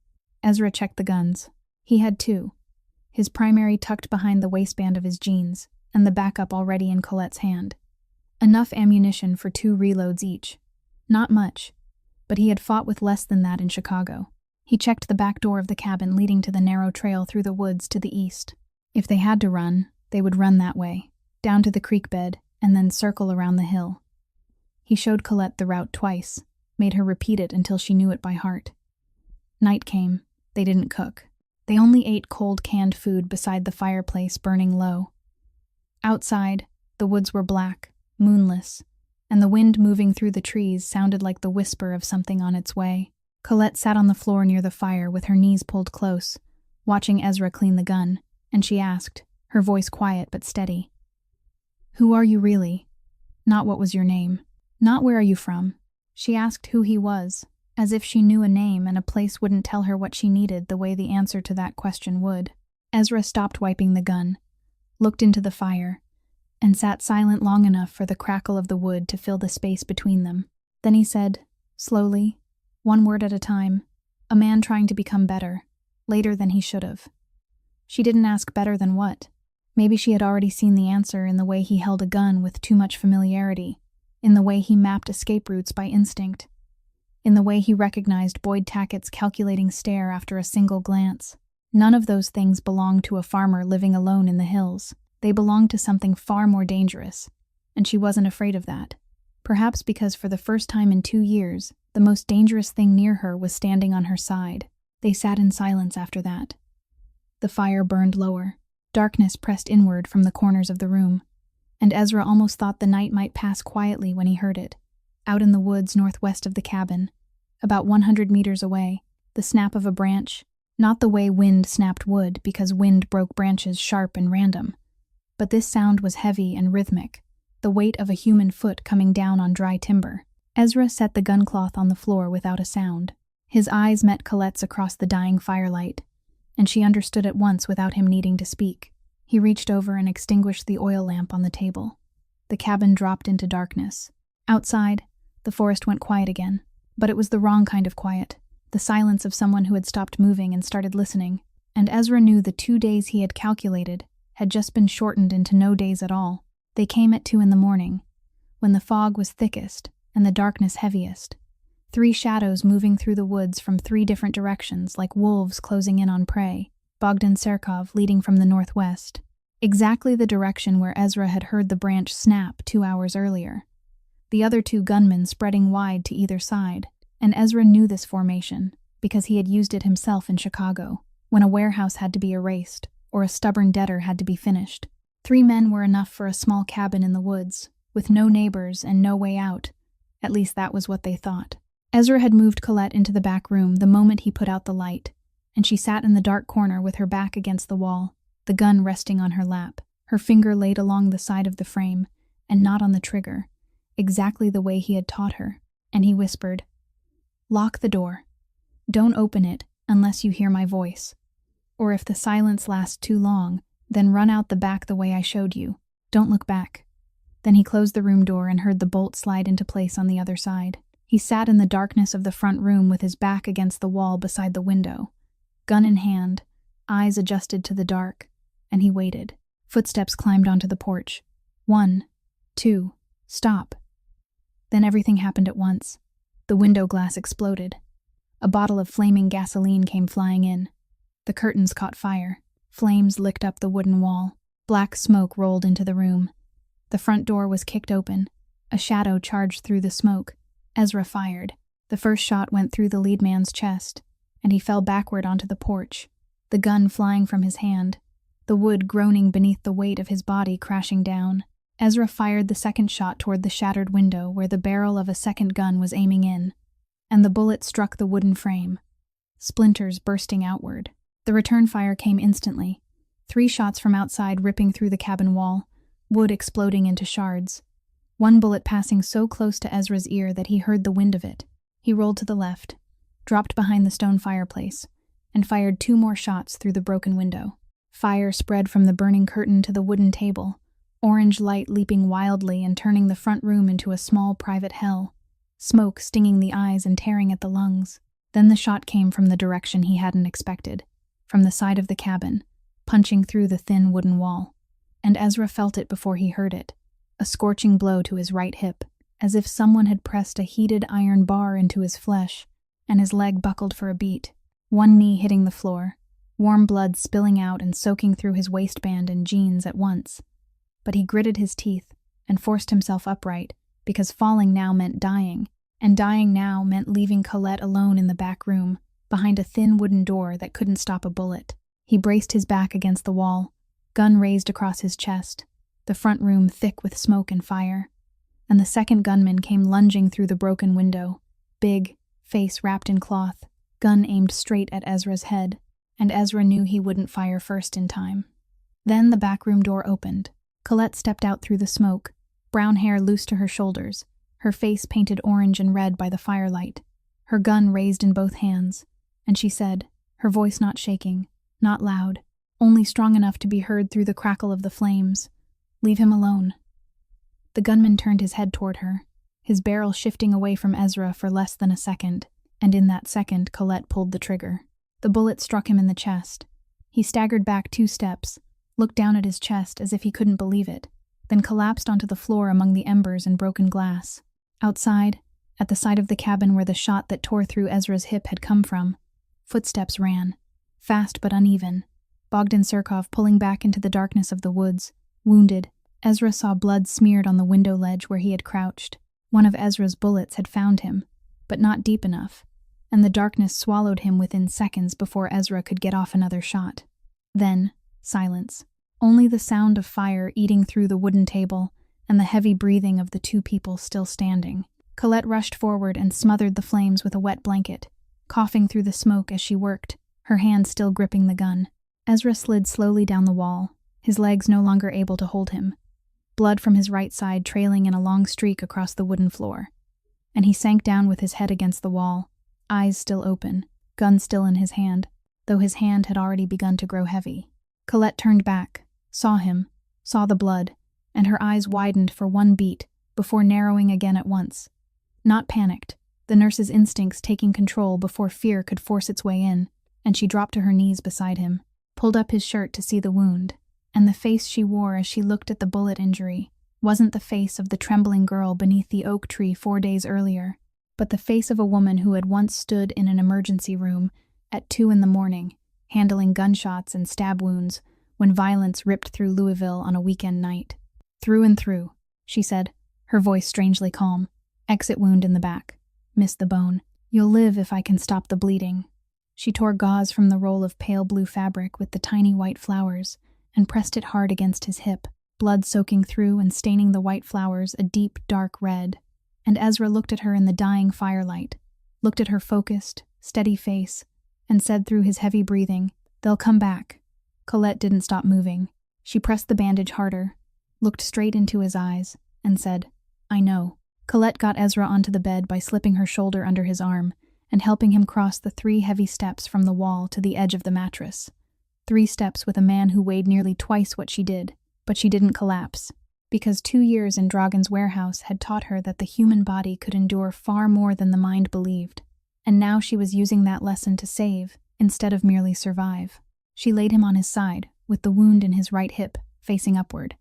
Ezra checked the guns. He had two, his primary tucked behind the waistband of his jeans, and the backup already in Colette's hand. Enough ammunition for 2 reloads each. Not much, but he had fought with less than that in Chicago. He checked the back door of the cabin leading to the narrow trail through the woods to the east. If they had to run, they would run that way, down to the creek bed, and then circle around the hill. He showed Colette the route twice, made her repeat it until she knew it by heart. Night came. They didn't cook. They only ate cold canned food beside the fireplace burning low. Outside, the woods were black, moonless, and the wind moving through the trees sounded like the whisper of something on its way. Colette sat on the floor near the fire with her knees pulled close, watching Ezra clean the gun, and she asked, her voice quiet but steady, "Who are you really? Not what was your name. Not where are you from." She asked who he was, as if she knew a name and a place wouldn't tell her what she needed the way the answer to that question would. Ezra stopped wiping the gun, looked into the fire, and sat silent long enough for the crackle of the wood to fill the space between them. Then he said, slowly, one word at a time, "A man trying to become better, later than he should have." She didn't ask better than what. Maybe she had already seen the answer in the way he held a gun with too much familiarity, in the way he mapped escape routes by instinct, in the way he recognized Boyd Tackett's calculating stare after a single glance. None of those things belonged to a farmer living alone in the hills. They belonged to something far more dangerous, and she wasn't afraid of that. Perhaps because for the first time in 2 years, the most dangerous thing near her was standing on her side. They sat in silence after that. The fire burned lower. Darkness pressed inward from the corners of the room, and Ezra almost thought the night might pass quietly when he heard it. Out in the woods northwest of the cabin, about 100 meters away, the snap of a branch, not the way wind snapped wood because wind broke branches sharp and random, but this sound was heavy and rhythmic, the weight of a human foot coming down on dry timber. Ezra set the gun cloth on the floor without a sound. His eyes met Colette's across the dying firelight, and she understood at once without him needing to speak. He reached over and extinguished the oil lamp on the table. The cabin dropped into darkness. Outside, the forest went quiet again, but it was the wrong kind of quiet, the silence of someone who had stopped moving and started listening, and Ezra knew the 2 days he had calculated had just been shortened into no days at all. They came at 2 in the morning, when the fog was thickest and the darkness heaviest. 3 shadows moving through the woods from 3 different directions like wolves closing in on prey, Bogdan Serkov leading from the northwest, exactly the direction where Ezra had heard the branch snap 2 hours earlier. The other 2 gunmen spreading wide to either side, and Ezra knew this formation because he had used it himself in Chicago, when a warehouse had to be erased or a stubborn debtor had to be finished. 3 men were enough for a small cabin in the woods, with no neighbors and no way out. At least that was what they thought. Ezra had moved Colette into the back room the moment he put out the light, and she sat in the dark corner with her back against the wall, the gun resting on her lap, her finger laid along the side of the frame, and not on the trigger, exactly the way he had taught her, and he whispered, "Lock the door. Don't open it unless you hear my voice. Or if the silence lasts too long, then run out the back the way I showed you. Don't look back." Then he closed the room door and heard the bolt slide into place on the other side. He sat in the darkness of the front room with his back against the wall beside the window, gun in hand, eyes adjusted to the dark, and he waited. Footsteps climbed onto the porch. 1, 2, stop. Then everything happened at once. The window glass exploded. A bottle of flaming gasoline came flying in. The curtains caught fire. Flames licked up the wooden wall. Black smoke rolled into the room. The front door was kicked open. A shadow charged through the smoke. Ezra fired. The first shot went through the lead man's chest, and he fell backward onto the porch, the gun flying from his hand, the wood groaning beneath the weight of his body crashing down. Ezra fired the second shot toward the shattered window where the barrel of a second gun was aiming in, and the bullet struck the wooden frame, splinters bursting outward. The return fire came instantly, 3 shots from outside ripping through the cabin wall, wood exploding into shards. One bullet passing so close to Ezra's ear that he heard the wind of it. He rolled to the left, dropped behind the stone fireplace, and fired 2 more shots through the broken window. Fire spread from the burning curtain to the wooden table, orange light leaping wildly and turning the front room into a small private hell, smoke stinging the eyes and tearing at the lungs. Then the shot came from the direction he hadn't expected, from the side of the cabin, punching through the thin wooden wall. And Ezra felt it before he heard it, a scorching blow to his right hip, as if someone had pressed a heated iron bar into his flesh, and his leg buckled for a beat, one knee hitting the floor, warm blood spilling out and soaking through his waistband and jeans at once. But he gritted his teeth and forced himself upright, because falling now meant dying, and dying now meant leaving Colette alone in the back room, behind a thin wooden door that couldn't stop a bullet. He braced his back against the wall, gun raised across his chest, the front room thick with smoke and fire. And the second gunman came lunging through the broken window, big, face wrapped in cloth, gun aimed straight at Ezra's head, and Ezra knew he wouldn't fire first in time. Then the back room door opened. Colette stepped out through the smoke, brown hair loose to her shoulders, her face painted orange and red by the firelight, her gun raised in both hands, and she said, her voice not shaking, not loud, only strong enough to be heard through the crackle of the flames, "Leave him alone." The gunman turned his head toward her, his barrel shifting away from Ezra for less than a second, and in that second Colette pulled the trigger. The bullet struck him in the chest. He staggered back 2 steps, looked down at his chest as if he couldn't believe it, then collapsed onto the floor among the embers and broken glass. Outside, at the side of the cabin where the shot that tore through Ezra's hip had come from, footsteps ran, fast but uneven, Bogdan Surkov pulling back into the darkness of the woods, wounded. Ezra saw blood smeared on the window ledge where he had crouched. One of Ezra's bullets had found him, but not deep enough, and the darkness swallowed him within seconds before Ezra could get off another shot. Then, silence. Only the sound of fire eating through the wooden table and the heavy breathing of the 2 people still standing. Colette rushed forward and smothered the flames with a wet blanket, coughing through the smoke as she worked, her hand still gripping the gun. Ezra slid slowly down the wall, his legs no longer able to hold him, blood from his right side trailing in a long streak across the wooden floor. And he sank down with his head against the wall, eyes still open, gun still in his hand, though his hand had already begun to grow heavy. Colette turned back, saw him, saw the blood, and her eyes widened for one beat before narrowing again at once. Not panicked, the nurse's instincts taking control before fear could force its way in, and she dropped to her knees beside him, pulled up his shirt to see the wound, and the face she wore as she looked at the bullet injury wasn't the face of the trembling girl beneath the oak tree 4 days earlier, but the face of a woman who had once stood in an emergency room at 2 a.m, handling gunshots and stab wounds when violence ripped through Louisville on a weekend night. "Through and through," she said, her voice strangely calm. "Exit wound in the back. Missed the bone. You'll live if I can stop the bleeding." She tore gauze from the roll of pale blue fabric with the tiny white flowers and pressed it hard against his hip, blood soaking through and staining the white flowers a deep, dark red. And Ezra looked at her in the dying firelight, looked at her focused, steady face, and said through his heavy breathing, "They'll come back." Colette didn't stop moving. She pressed the bandage harder, looked straight into his eyes, and said, "I know." Colette got Ezra onto the bed by slipping her shoulder under his arm and helping him cross the 3 heavy steps from the wall to the edge of the mattress. 3 steps with a man who weighed nearly twice what she did, but she didn't collapse, because 2 years in Dragon's warehouse had taught her that the human body could endure far more than the mind believed, and now she was using that lesson to save, instead of merely survive. She laid him on his side, with the wound in his right hip, facing upward,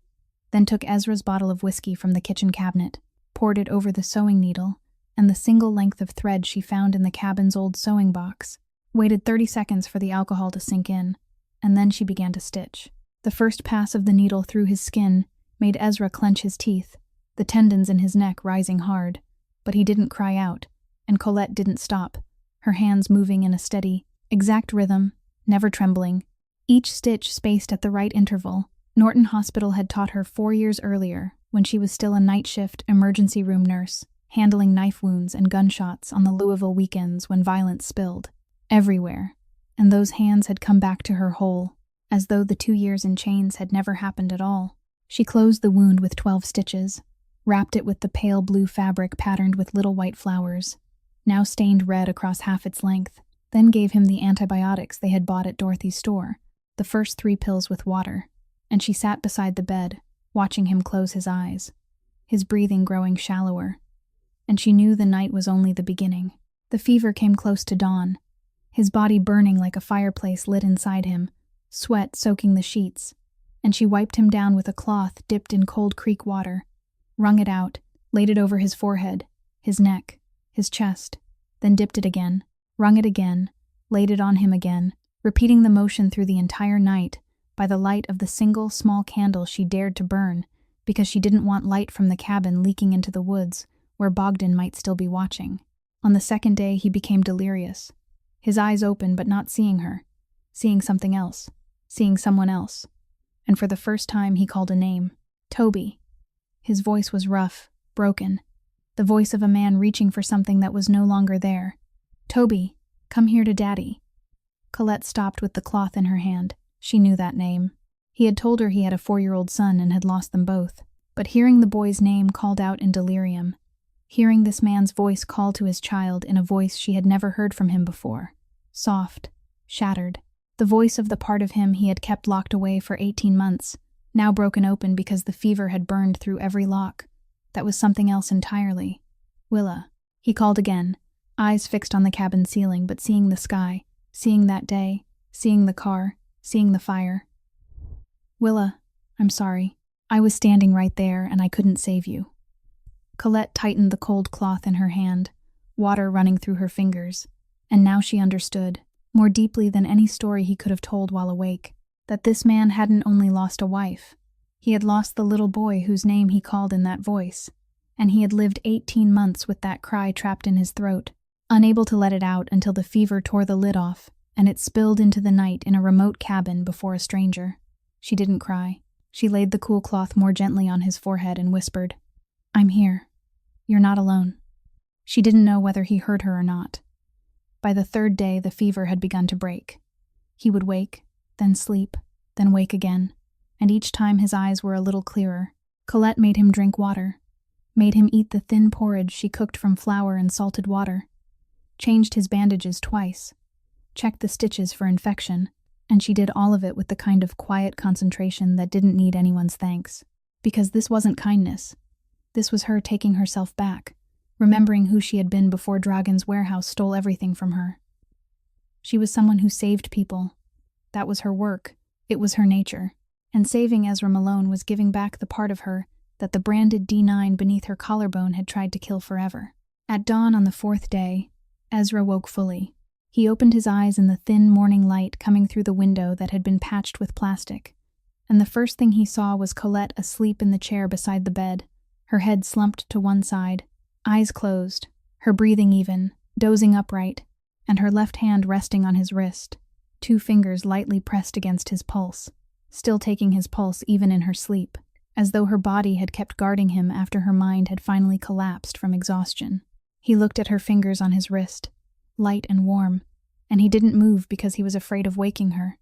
then took Ezra's bottle of whiskey from the kitchen cabinet, poured it over the sewing needle, and the single length of thread she found in the cabin's old sewing box, waited 30 seconds for the alcohol to sink in, and then she began to stitch. The first pass of the needle through his skin made Ezra clench his teeth, the tendons in his neck rising hard, but he didn't cry out, and Colette didn't stop, her hands moving in a steady, exact rhythm, never trembling, each stitch spaced at the right interval. Norton Hospital had taught her 4 years earlier, when she was still a night shift emergency room nurse, handling knife wounds and gunshots on the Louisville weekends when violence spilled everywhere, and those hands had come back to her whole, as though the 2 years in chains had never happened at all. She closed the wound with 12 stitches, wrapped it with the pale blue fabric patterned with little white flowers, now stained red across half its length, then gave him the antibiotics they had bought at Dorothy's store, the first 3 pills with water, and she sat beside the bed, watching him close his eyes, his breathing growing shallower. And she knew the night was only the beginning. The fever came close to dawn, his body burning like a fireplace lit inside him, sweat soaking the sheets, and she wiped him down with a cloth dipped in cold creek water, wrung it out, laid it over his forehead, his neck, his chest, then dipped it again, wrung it again, laid it on him again, repeating the motion through the entire night, by the light of the single small candle she dared to burn, because she didn't want light from the cabin leaking into the woods, where Bogdan might still be watching. On the second day he became delirious, his eyes open but not seeing her, seeing something else, seeing someone else, and for the first time he called a name, Toby. His voice was rough, broken, the voice of a man reaching for something that was no longer there. "Toby, come here to Daddy." Colette stopped with the cloth in her hand. She knew that name. He had told her he had a 4-year-old son and had lost them both, but hearing the boy's name called out in delirium, hearing this man's voice call to his child in a voice she had never heard from him before, soft, shattered, the voice of the part of him he had kept locked away for 18 months, now broken open because the fever had burned through every lock. That was something else entirely. "Willa," he called again, eyes fixed on the cabin ceiling but seeing the sky, seeing that day, seeing the car, seeing the fire. "Willa, I'm sorry. I was standing right there and I couldn't save you." Colette tightened the cold cloth in her hand, water running through her fingers, and now she understood, more deeply than any story he could have told while awake, that this man hadn't only lost a wife, he had lost the little boy whose name he called in that voice, and he had lived 18 months with that cry trapped in his throat, unable to let it out until the fever tore the lid off, and it spilled into the night in a remote cabin before a stranger. She didn't cry. She laid the cool cloth more gently on his forehead and whispered, "I'm here. You're not alone." She didn't know whether he heard her or not. By the 3rd day, the fever had begun to break. He would wake, then sleep, then wake again, and each time his eyes were a little clearer. Colette made him drink water, made him eat the thin porridge she cooked from flour and salted water, changed his bandages twice, checked the stitches for infection, and she did all of it with the kind of quiet concentration that didn't need anyone's thanks. Because this wasn't kindness. This was her taking herself back, remembering who she had been before Dragon's warehouse stole everything from her. She was someone who saved people. That was her work. It was her nature. And saving Ezra Malone was giving back the part of her that the branded D9 beneath her collarbone had tried to kill forever. At dawn on the 4th day, Ezra woke fully. He opened his eyes in the thin morning light coming through the window that had been patched with plastic, and the first thing he saw was Colette asleep in the chair beside the bed, her head slumped to one side, eyes closed, her breathing even, dozing upright, and her left hand resting on his wrist, 2 fingers lightly pressed against his pulse, still taking his pulse even in her sleep, as though her body had kept guarding him after her mind had finally collapsed from exhaustion. He looked at her fingers on his wrist, light and warm, and he didn't move because he was afraid of waking her.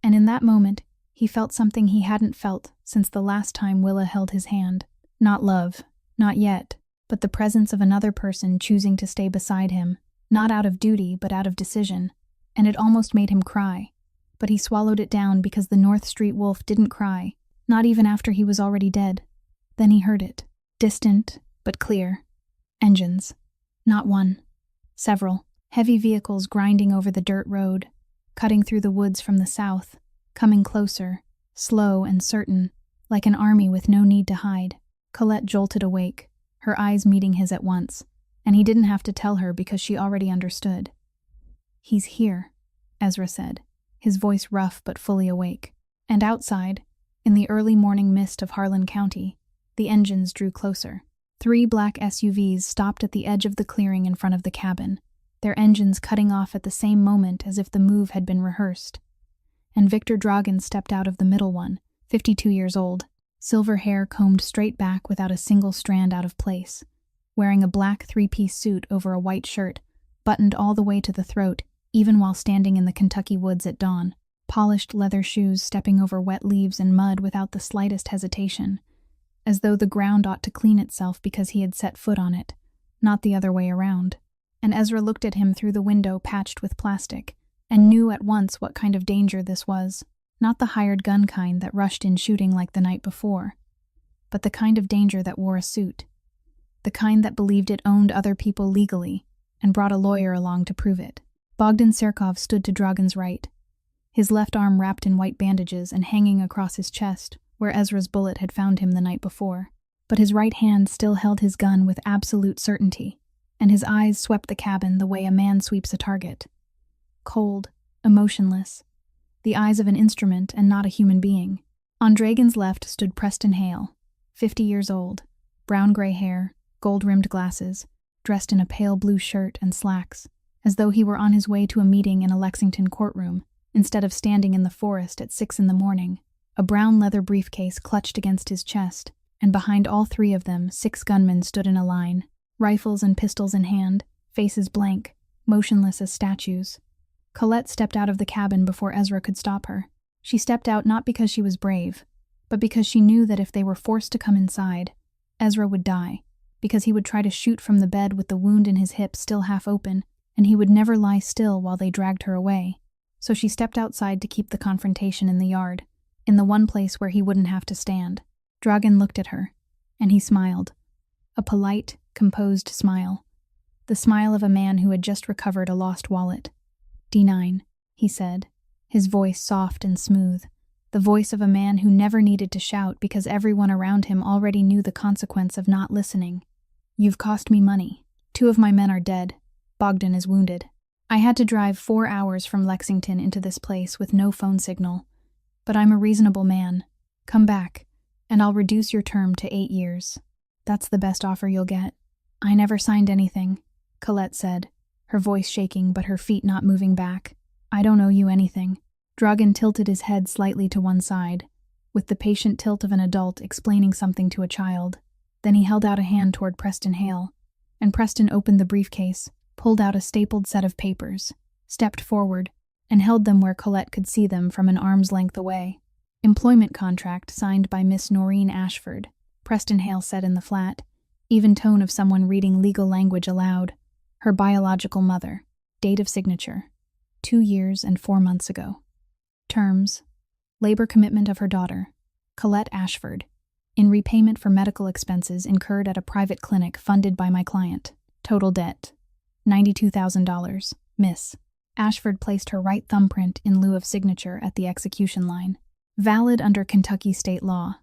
And in that moment, he felt something he hadn't felt since the last time Willa held his hand. Not love, not yet, but the presence of another person choosing to stay beside him, Not out of duty, but out of decision, and it almost made him cry. But he swallowed it down because the North Street wolf didn't cry, not even after he was already dead. Then he heard it. Distant, but clear. Engines. Not one. Several. Heavy vehicles grinding over the dirt road, cutting through the woods from the south, coming closer, slow and certain, like an army with no need to hide. Colette jolted awake, her eyes meeting his at once, and he didn't have to tell her because she already understood. "He's here," Ezra said, his voice rough but fully awake. And outside, in the early morning mist of Harlan County, the engines drew closer. 3 black SUVs stopped at the edge of the clearing in front of the cabin, their engines cutting off at the same moment as if the move had been rehearsed. And Victor Dragan stepped out of the middle one, 52 years old, silver hair combed straight back without a single strand out of place, wearing a black 3-piece suit over a white shirt, buttoned all the way to the throat, even while standing in the Kentucky woods at dawn. Polished leather shoes stepping over wet leaves and mud without the slightest hesitation, as though the ground ought to clean itself because he had set foot on it, not the other way around. And Ezra looked at him through the window patched with plastic, and knew at once what kind of danger this was. Not the hired gun kind that rushed in shooting like the night before, but the kind of danger that wore a suit. The kind that believed it owned other people legally, and brought a lawyer along to prove it. Bogdan Serkov stood to Dragan's right, his left arm wrapped in white bandages and hanging across his chest, where Ezra's bullet had found him the night before. But his right hand still held his gun with absolute certainty, and his eyes swept the cabin the way a man sweeps a target. Cold, emotionless, the eyes of an instrument and not a human being. On Dragan's left stood Preston Hale, 50 years old, brown-gray hair, gold-rimmed glasses, dressed in a pale blue shirt and slacks, as though he were on his way to a meeting in a Lexington courtroom, instead of standing in the forest at 6 a.m. A brown leather briefcase clutched against his chest, and behind all 3 of them 6 gunmen stood in a line, rifles and pistols in hand, faces blank, motionless as statues. Colette stepped out of the cabin before Ezra could stop her. She stepped out not because she was brave, but because she knew that if they were forced to come inside, Ezra would die, because he would try to shoot from the bed with the wound in his hip still half open, and he would never lie still while they dragged her away. So she stepped outside to keep the confrontation in the yard, in the one place where he wouldn't have to stand. Dragan looked at her, and he smiled. A polite, composed smile. The smile of a man who had just recovered a lost wallet. "D9, he said, his voice soft and smooth, the voice of a man who never needed to shout because everyone around him already knew the consequence of not listening. "You've cost me money. 2 of my men are dead. Bogdan is wounded. I had to drive 4 hours from Lexington into this place with no phone signal. But I'm a reasonable man. Come back, and I'll reduce your term to 8 years. That's the best offer you'll get." "I never signed anything," Colette said, her voice shaking but her feet not moving back. "I don't owe you anything." Dragan tilted his head slightly to one side, with the patient tilt of an adult explaining something to a child. Then he held out a hand toward Preston Hale, and Preston opened the briefcase, pulled out a stapled set of papers, stepped forward, and held them where Colette could see them from an arm's length away. "Employment contract signed by Miss Noreen Ashford," Preston Hale said in the flat, even tone of someone reading legal language aloud. "Her biological mother. Date of signature. 2 years and 4 months ago. Terms: labor commitment of her daughter, Colette Ashford, in repayment for medical expenses incurred at a private clinic funded by my client. Total debt: $92,000. Miss Ashford placed her right thumbprint in lieu of signature at the execution line. Valid under Kentucky state law.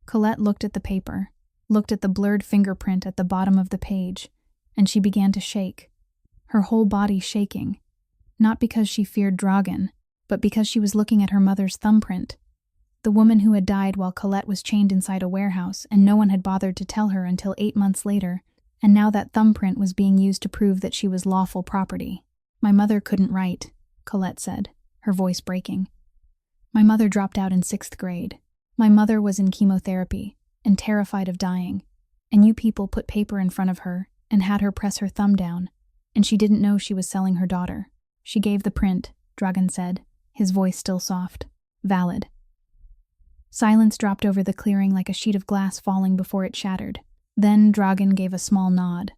Colette looked at the paper, looked at the blurred fingerprint at the bottom of the page, and she began to shake, her whole body shaking, not because she feared Dragan, but because she was looking at her mother's thumbprint, the woman who had died while Colette was chained inside a warehouse and no one had bothered to tell her until 8 months later, and now that thumbprint was being used to prove that she was lawful property. "My mother couldn't write," Colette said, her voice breaking. "My mother dropped out in 6th grade. My mother was in chemotherapy and terrified of dying, and you people put paper in front of her and had her press her thumb down, and she didn't know she was selling her daughter. She gave the print," Dragan said, his voice still soft. "Valid." Silence dropped over the clearing like a sheet of glass falling before it shattered. Then Dragan gave a small nod,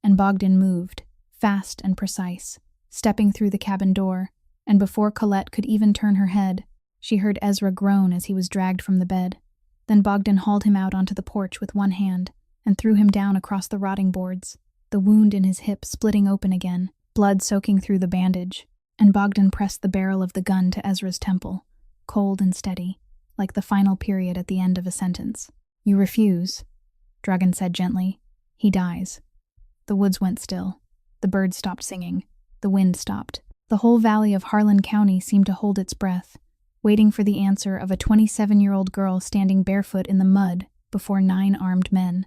and Bogdan moved, fast and precise, stepping through the cabin door, and before Colette could even turn her head, she heard Ezra groan as he was dragged from the bed. Then Bogdan hauled him out onto the porch with one hand and threw him down across the rotting boards, the wound in his hip splitting open again, blood soaking through the bandage, and Bogdan pressed the barrel of the gun to Ezra's temple, cold and steady, like the final period at the end of a sentence. "You refuse," Dragan said gently. "He dies." The woods went still. The birds stopped singing. The wind stopped. The whole valley of Harlan County seemed to hold its breath, waiting for the answer of a 27-year-old girl standing barefoot in the mud before 9 armed men.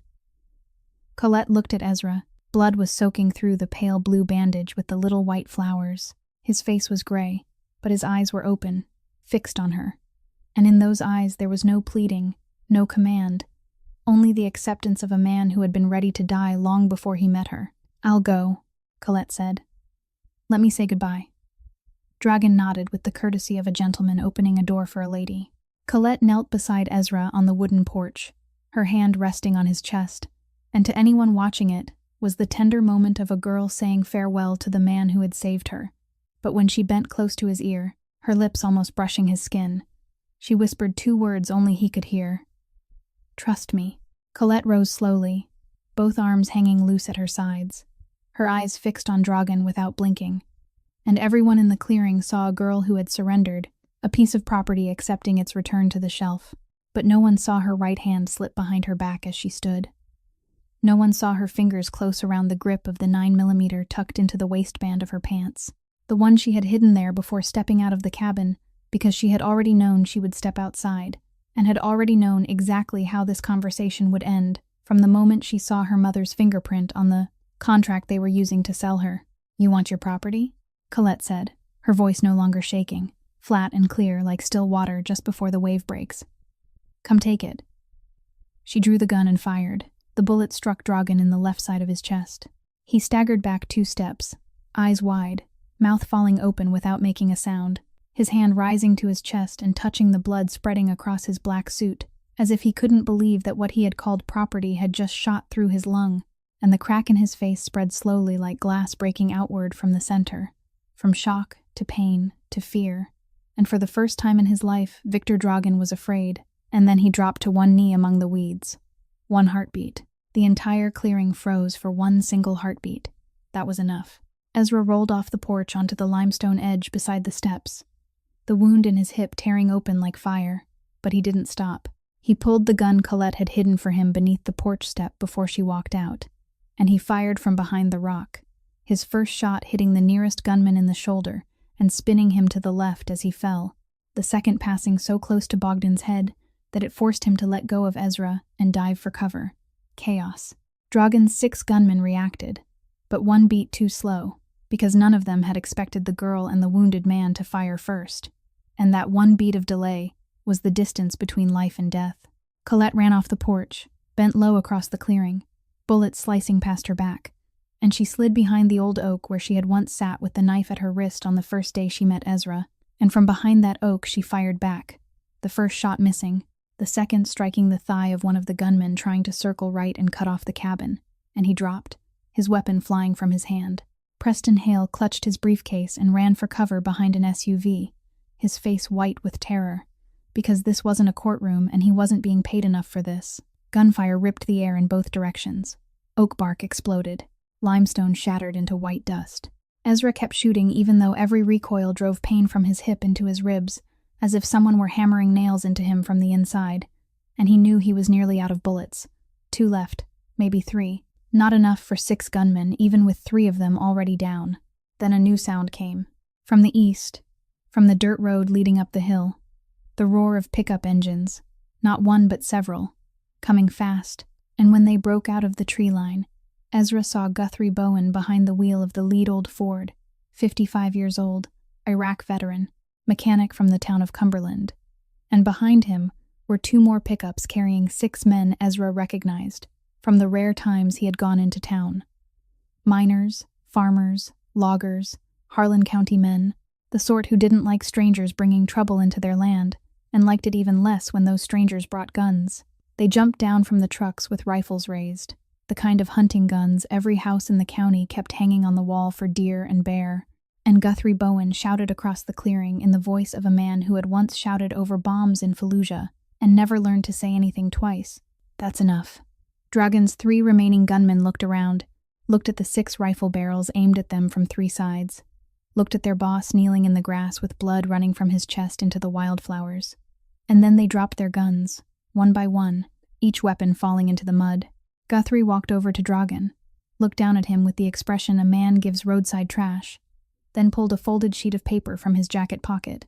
Colette looked at Ezra. Blood was soaking through the pale blue bandage with the little white flowers. His face was gray, but his eyes were open, fixed on her. And in those eyes there was no pleading, no command, only the acceptance of a man who had been ready to die long before he met her. "I'll go," Colette said. "Let me say goodbye." Dragan nodded with the courtesy of a gentleman opening a door for a lady. Colette knelt beside Ezra on the wooden porch, her hand resting on his chest, and to anyone watching it was the tender moment of a girl saying farewell to the man who had saved her. But when she bent close to his ear, her lips almost brushing his skin, she whispered 2 words only he could hear. "Trust me." Colette rose slowly, both arms hanging loose at her sides, her eyes fixed on Dragan without blinking. And everyone in the clearing saw a girl who had surrendered, a piece of property accepting its return to the shelf. But no one saw her right hand slip behind her back as she stood. No one saw her fingers close around the grip of the 9mm tucked into the waistband of her pants, the one she had hidden there before stepping out of the cabin, because she had already known she would step outside, and had already known exactly how this conversation would end from the moment she saw her mother's fingerprint on the contract they were using to sell her. "You want your property?" Colette said, her voice no longer shaking, flat and clear like still water just before the wave breaks. "Come take it." She drew the gun and fired. The bullet struck Dragan in the left side of his chest. He staggered back 2 steps, eyes wide, mouth falling open without making a sound, his hand rising to his chest and touching the blood spreading across his black suit, as if he couldn't believe that what he had called property had just shot through his lung, and the crack in his face spread slowly like glass breaking outward from the center, from shock to pain to fear. And for the first time in his life, Victor Dragan was afraid, and then he dropped to one knee among the weeds. 1 heartbeat. The entire clearing froze for 1 single heartbeat. That was enough. Ezra rolled off the porch onto the limestone edge beside the steps, the wound in his hip tearing open like fire, but he didn't stop. He pulled the gun Colette had hidden for him beneath the porch step before she walked out, and he fired from behind the rock, his first shot hitting the nearest gunman in the shoulder and spinning him to the left as he fell, the second passing so close to Bogdan's head that it forced him to let go of Ezra and dive for cover. Chaos. Dragan's 6 gunmen reacted, but 1 beat too slow, because none of them had expected the girl and the wounded man to fire first, and that 1 beat of delay was the distance between life and death. Colette ran off the porch, bent low across the clearing, bullets slicing past her back, and she slid behind the old oak where she had once sat with the knife at her wrist on the first day she met Ezra, and from behind that oak she fired back, the first shot missing, the second striking the thigh of one of the gunmen trying to circle right and cut off the cabin, and he dropped, his weapon flying from his hand. Preston Hale clutched his briefcase and ran for cover behind an SUV, his face white with terror, because this wasn't a courtroom and he wasn't being paid enough for this. Gunfire ripped the air in both directions. Oak bark exploded. Limestone shattered into white dust. Ezra kept shooting even though every recoil drove pain from his hip into his ribs, as if someone were hammering nails into him from the inside, and he knew he was nearly out of bullets. 2 left, maybe 3. Not enough for 6 gunmen, even with 3 of them already down. Then a new sound came. From the east, from the dirt road leading up the hill, the roar of pickup engines, not one but several, coming fast, and when they broke out of the tree line, Ezra saw Guthrie Bowen behind the wheel of the lead old Ford, 55 years old, Iraq veteran, mechanic from the town of Cumberland. And behind him were 2 more pickups carrying 6 men Ezra recognized from the rare times he had gone into town. Miners, farmers, loggers, Harlan County men, the sort who didn't like strangers bringing trouble into their land, and liked it even less when those strangers brought guns. They jumped down from the trucks with rifles raised, the kind of hunting guns every house in the county kept hanging on the wall for deer and bear. And Guthrie Bowen shouted across the clearing in the voice of a man who had once shouted over bombs in Fallujah and never learned to say anything twice. That's enough. Dragon's 3 remaining gunmen looked around, looked at the 6 rifle barrels aimed at them from 3 sides, looked at their boss kneeling in the grass with blood running from his chest into the wildflowers. And then they dropped their guns, one by one, each weapon falling into the mud. Guthrie walked over to Dragon, looked down at him with the expression a man gives roadside trash, then pulled a folded sheet of paper from his jacket pocket.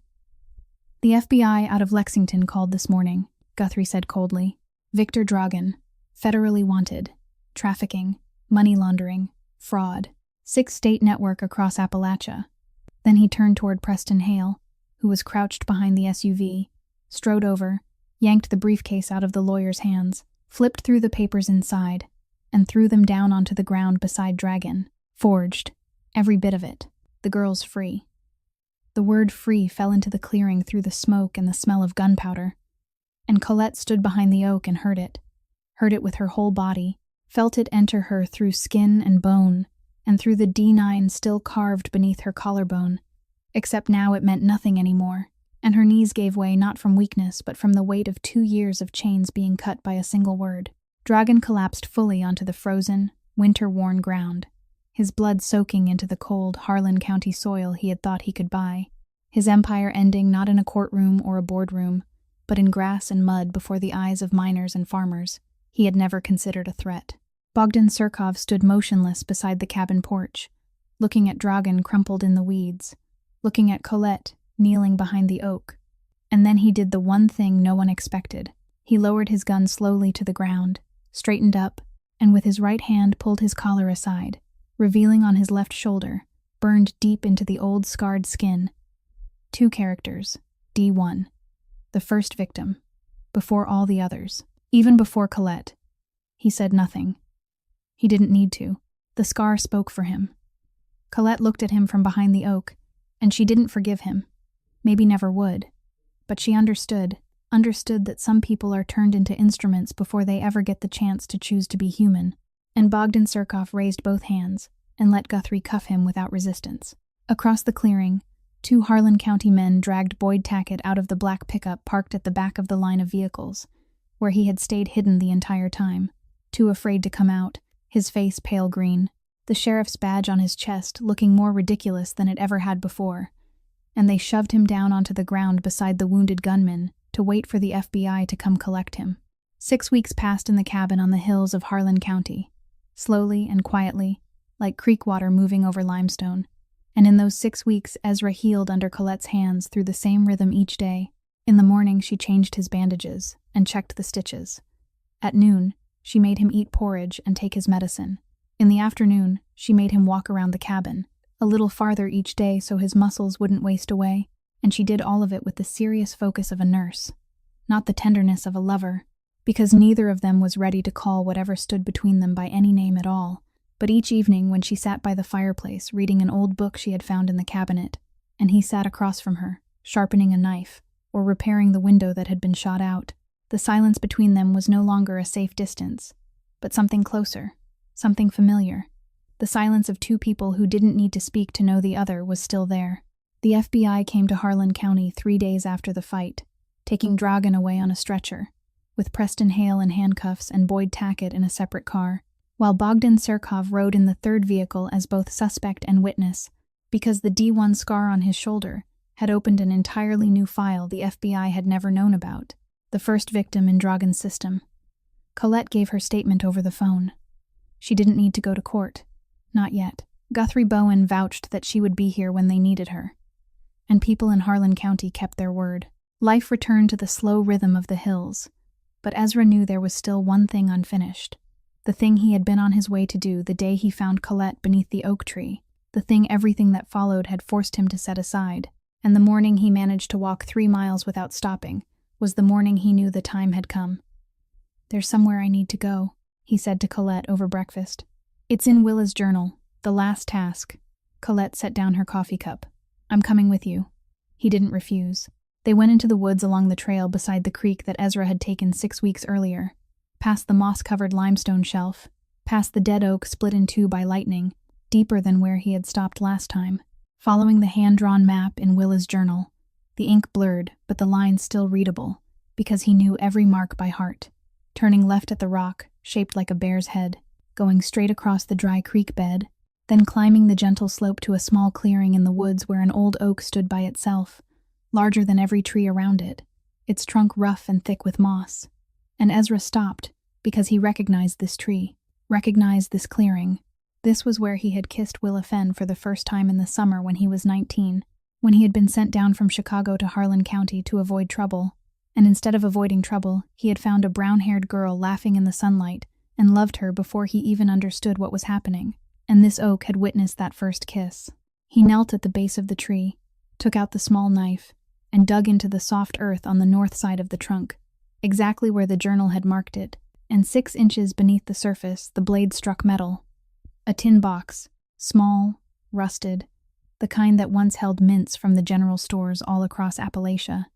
"The FBI out of Lexington called this morning," Guthrie said coldly. "Victor Dragan, federally wanted, trafficking, money laundering, fraud, 6-state network across Appalachia." Then he turned toward Preston Hale, who was crouched behind the SUV, strode over, yanked the briefcase out of the lawyer's hands, flipped through the papers inside, and threw them down onto the ground beside Dragon. Forged, every bit of it. The girl's free. The word free fell into the clearing through the smoke and the smell of gunpowder. And Colette stood behind the oak and heard it with her whole body, felt it enter her through skin and bone, and through the D9 still carved beneath her collarbone, except now it meant nothing anymore, and her knees gave way not from weakness but from the weight of 2 years of chains being cut by a single word. Dragon collapsed fully onto the frozen, winter-worn ground, his blood soaking into the cold Harlan County soil he had thought he could buy, his empire ending not in a courtroom or a boardroom, but in grass and mud before the eyes of miners and farmers he had never considered a threat. Bogdan Surkov stood motionless beside the cabin porch, looking at Dragan crumpled in the weeds, looking at Colette kneeling behind the oak. And then he did the one thing no one expected. He lowered his gun slowly to the ground, straightened up, and with his right hand pulled his collar aside, revealing on his left shoulder, burned deep into the old scarred skin, 2 characters, D1, the first victim, before all the others, even before Colette. He said nothing. He didn't need to. The scar spoke for him. Colette looked at him from behind the oak, and she didn't forgive him. Maybe never would. But she understood that some people are turned into instruments before they ever get the chance to choose to be human. And Bogdan Surkov raised both hands and let Guthrie cuff him without resistance. Across the clearing, 2 Harlan County men dragged Boyd Tackett out of the black pickup parked at the back of the line of vehicles, where he had stayed hidden the entire time, too afraid to come out, his face pale green, the sheriff's badge on his chest looking more ridiculous than it ever had before. And they shoved him down onto the ground beside the wounded gunman to wait for the FBI to come collect him. 6 weeks passed in the cabin on the hills of Harlan County, slowly and quietly, like creek water moving over limestone. And in those 6 weeks, Ezra healed under Colette's hands through the same rhythm each day. In the morning, she changed his bandages and checked the stitches. At noon, she made him eat porridge and take his medicine. In the afternoon, she made him walk around the cabin, a little farther each day so his muscles wouldn't waste away, and she did all of it with the serious focus of a nurse, not the tenderness of a lover, because neither of them was ready to call whatever stood between them by any name at all. But each evening when she sat by the fireplace reading an old book she had found in the cabinet, and he sat across from her, sharpening a knife, or repairing the window that had been shot out, the silence between them was no longer a safe distance, but something closer, something familiar. The silence of 2 people who didn't need to speak to know the other was still there. The FBI came to Harlan County 3 days after the fight, taking Dragan away on a stretcher, with Preston Hale in handcuffs and Boyd Tackett in a separate car, while Bogdan Surkov rode in the 3rd vehicle as both suspect and witness, because the D1 scar on his shoulder had opened an entirely new file the FBI had never known about, the first victim in Dragan's system. Colette gave her statement over the phone. She didn't need to go to court. Not yet. Guthrie Bowen vouched that she would be here when they needed her. And people in Harlan County kept their word. Life returned to the slow rhythm of the hills. But Ezra knew there was still one thing unfinished. The thing he had been on his way to do the day he found Colette beneath the oak tree. The thing everything that followed had forced him to set aside. And the morning he managed to walk 3 miles without stopping was the morning he knew the time had come. "There's somewhere I need to go," he said to Colette over breakfast. "It's in Willa's journal, the last task." Colette set down her coffee cup. "I'm coming with you." He didn't refuse. They went into the woods along the trail beside the creek that Ezra had taken 6 weeks earlier, past the moss-covered limestone shelf, past the dead oak split in two by lightning, deeper than where he had stopped last time. Following the hand-drawn map in Willa's journal, the ink blurred, but the lines still readable, because he knew every mark by heart. Turning left at the rock, shaped like a bear's head, going straight across the dry creek bed, then climbing the gentle slope to a small clearing in the woods where an old oak stood by itself, larger than every tree around it, its trunk rough and thick with moss. And Ezra stopped, because he recognized this tree, recognized this clearing. This was where he had kissed Willa Fenn for the first time in the summer when he was 19, when he had been sent down from Chicago to Harlan County to avoid trouble. And instead of avoiding trouble, he had found a brown-haired girl laughing in the sunlight and loved her before he even understood what was happening. And this oak had witnessed that first kiss. He knelt at the base of the tree, took out the small knife, and dug into the soft earth on the north side of the trunk, exactly where the journal had marked it, and 6 inches beneath the surface the blade struck metal. A tin box, small, rusted, the kind that once held mints from the general stores all across Appalachia.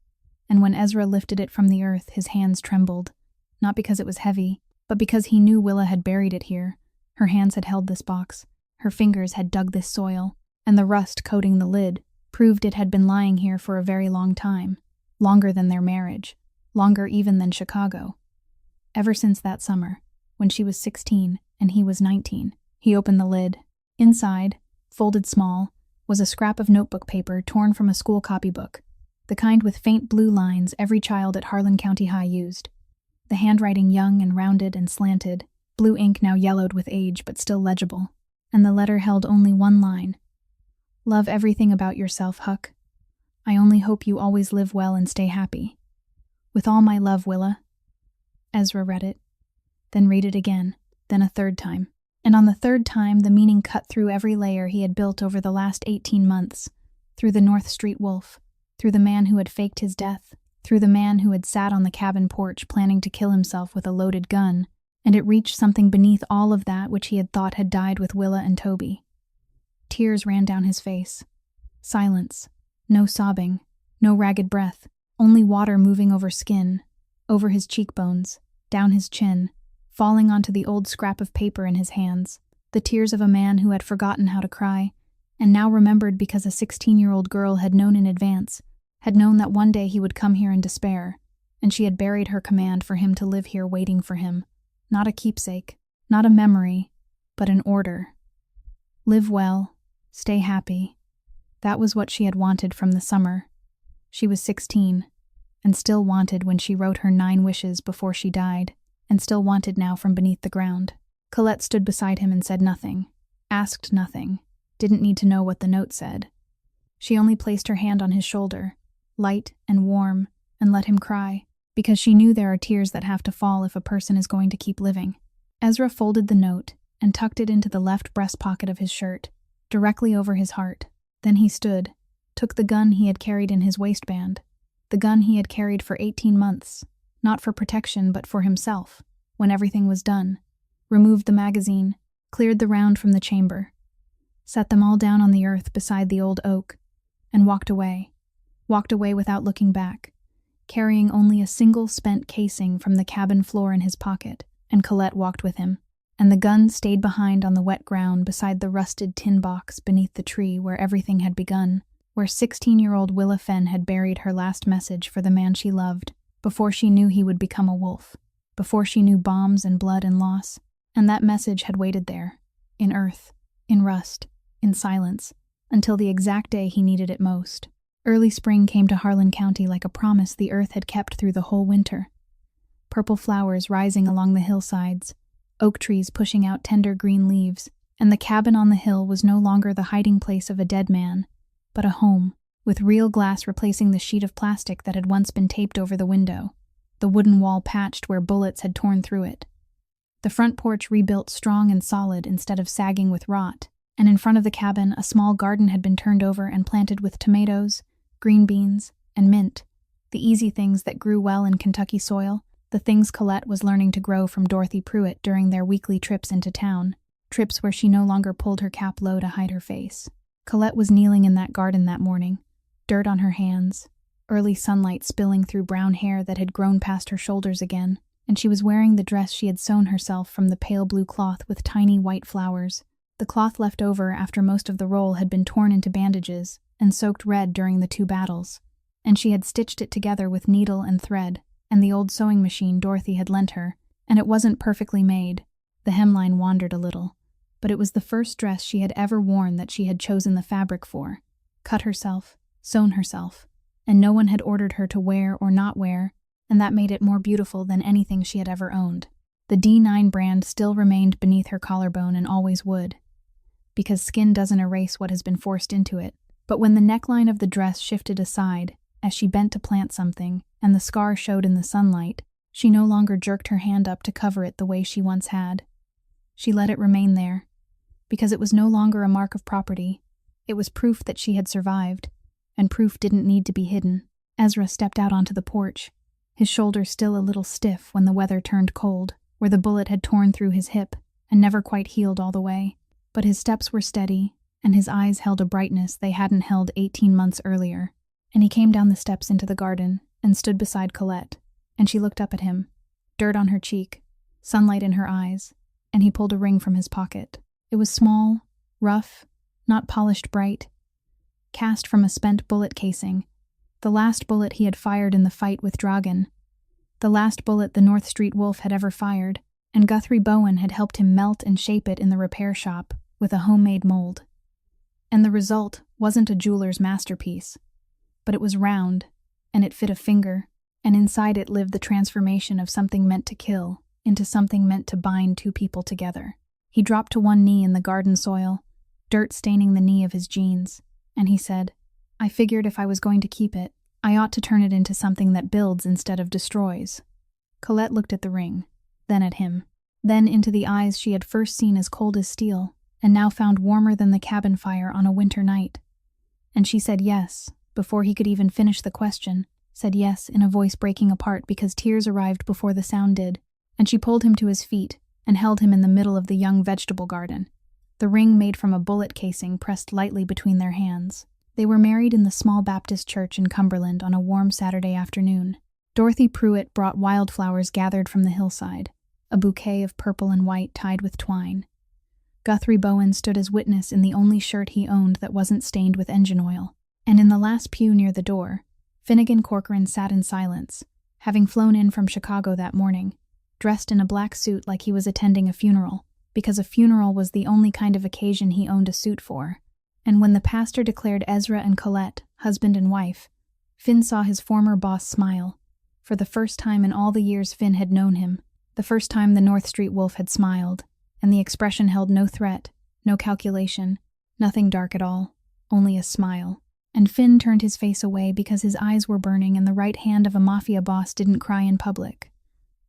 And when Ezra lifted it from the earth, his hands trembled, not because it was heavy, but because he knew Willa had buried it here. Her hands had held this box, her fingers had dug this soil, and the rust coating the lid proved it had been lying here for a very long time, longer than their marriage, longer even than Chicago. Ever since that summer, when she was 16 and he was 19, he opened the lid. Inside, folded small, was a scrap of notebook paper torn from a school copybook, the kind with faint blue lines every child at Harlan County High used. The handwriting young and rounded and slanted, blue ink now yellowed with age but still legible, and the letter held only one line. Love everything about yourself, Huck. I only hope you always live well and stay happy. With all my love, Willa. Ezra read it, then read it again, then a third time. And on the third time, the meaning cut through every layer he had built over the last 18 months, through the North Street wolf, through the man who had faked his death, through the man who had sat on the cabin porch planning to kill himself with a loaded gun, and it reached something beneath all of that which he had thought had died with Willa and Toby. Tears ran down his face. Silence. No sobbing. No ragged breath. Only water moving over skin, over his cheekbones, down his chin, falling onto the old scrap of paper in his hands. The tears of a man who had forgotten how to cry, and now remembered because a 16-year-old girl had known in advance, had known that one day he would come here in despair, and she had buried her command for him to live here waiting for him. Not a keepsake, not a memory, but an order. Live well, stay happy. That was what she had wanted from the summer. She was 16, and still wanted when she wrote her 9 wishes before she died, and still wanted now from beneath the ground. Colette stood beside him and said nothing, asked nothing, didn't need to know what the note said. She only placed her hand on his shoulder, light and warm, and let him cry, because she knew there are tears that have to fall if a person is going to keep living. Ezra folded the note and tucked it into the left breast pocket of his shirt, directly over his heart. Then he stood, took the gun he had carried in his waistband, the gun he had carried for 18 months, not for protection but for himself, when everything was done, removed the magazine, cleared the round from the chamber, set them all down on the earth beside the old oak, and walked away without looking back, carrying only a single spent casing from the cabin floor in his pocket, and Colette walked with him, and the gun stayed behind on the wet ground beside the rusted tin box beneath the tree where everything had begun, where 16-year-old Willa Fenn had buried her last message for the man she loved, before she knew he would become a wolf, before she knew bombs and blood and loss, and that message had waited there, in earth, in rust, in silence, until the exact day he needed it most. Early spring came to Harlan County like a promise the earth had kept through the whole winter. Purple flowers rising along the hillsides, oak trees pushing out tender green leaves, and the cabin on the hill was no longer the hiding place of a dead man, but a home, with real glass replacing the sheet of plastic that had once been taped over the window, the wooden wall patched where bullets had torn through it. The front porch rebuilt strong and solid instead of sagging with rot, and in front of the cabin a small garden had been turned over and planted with tomatoes, green beans, and mint, the easy things that grew well in Kentucky soil, the things Colette was learning to grow from Dorothy Pruitt during their weekly trips into town, trips where she no longer pulled her cap low to hide her face. Colette was kneeling in that garden that morning, dirt on her hands, early sunlight spilling through brown hair that had grown past her shoulders again, and she was wearing the dress she had sewn herself from the pale blue cloth with tiny white flowers. The cloth left over after most of the roll had been torn into bandages and soaked red during the 2 battles, and she had stitched it together with needle and thread and the old sewing machine Dorothy had lent her, and it wasn't perfectly made. The hemline wandered a little, but it was the first dress she had ever worn that she had chosen the fabric for, cut herself, sewn herself, and no one had ordered her to wear or not wear, and that made it more beautiful than anything she had ever owned. The D9 brand still remained beneath her collarbone and always would, because skin doesn't erase what has been forced into it. But when the neckline of the dress shifted aside, as she bent to plant something, and the scar showed in the sunlight, she no longer jerked her hand up to cover it the way she once had. She let it remain there, because it was no longer a mark of property. It was proof that she had survived, and proof didn't need to be hidden. Ezra stepped out onto the porch, his shoulders still a little stiff when the weather turned cold, where the bullet had torn through his hip and never quite healed all the way. But his steps were steady, and his eyes held a brightness they hadn't held 18 months earlier. And he came down the steps into the garden and stood beside Colette, and she looked up at him, dirt on her cheek, sunlight in her eyes, and he pulled a ring from his pocket. It was small, rough, not polished bright, cast from a spent bullet casing, the last bullet he had fired in the fight with Dragan, the last bullet the North Street Wolf had ever fired, and Guthrie Bowen had helped him melt and shape it in the repair shop with a homemade mold. And the result wasn't a jeweler's masterpiece, but it was round, and it fit a finger, and inside it lived the transformation of something meant to kill into something meant to bind 2 people together. He dropped to one knee in the garden soil, dirt staining the knee of his jeans, and he said, "I figured if I was going to keep it, I ought to turn it into something that builds instead of destroys." Colette looked at the ring, then at him, then into the eyes she had first seen as cold as steel, and now found warmer than the cabin fire on a winter night. And she said yes, before he could even finish the question, said yes in a voice breaking apart because tears arrived before the sound did, and she pulled him to his feet and held him in the middle of the young vegetable garden, the ring made from a bullet casing pressed lightly between their hands. They were married in the small Baptist church in Cumberland on a warm Saturday afternoon. Dorothy Pruitt brought wildflowers gathered from the hillside, a bouquet of purple and white tied with twine. Guthrie Bowen stood as witness in the only shirt he owned that wasn't stained with engine oil. And in the last pew near the door, Finnegan Corcoran sat in silence, having flown in from Chicago that morning, dressed in a black suit like he was attending a funeral, because a funeral was the only kind of occasion he owned a suit for. And when the pastor declared Ezra and Colette husband and wife, Finn saw his former boss smile, for the first time in all the years Finn had known him, the first time the North Street Wolf had smiled, and the expression held no threat, no calculation, nothing dark at all, only a smile. And Finn turned his face away because his eyes were burning and the right hand of a Mafia boss didn't cry in public.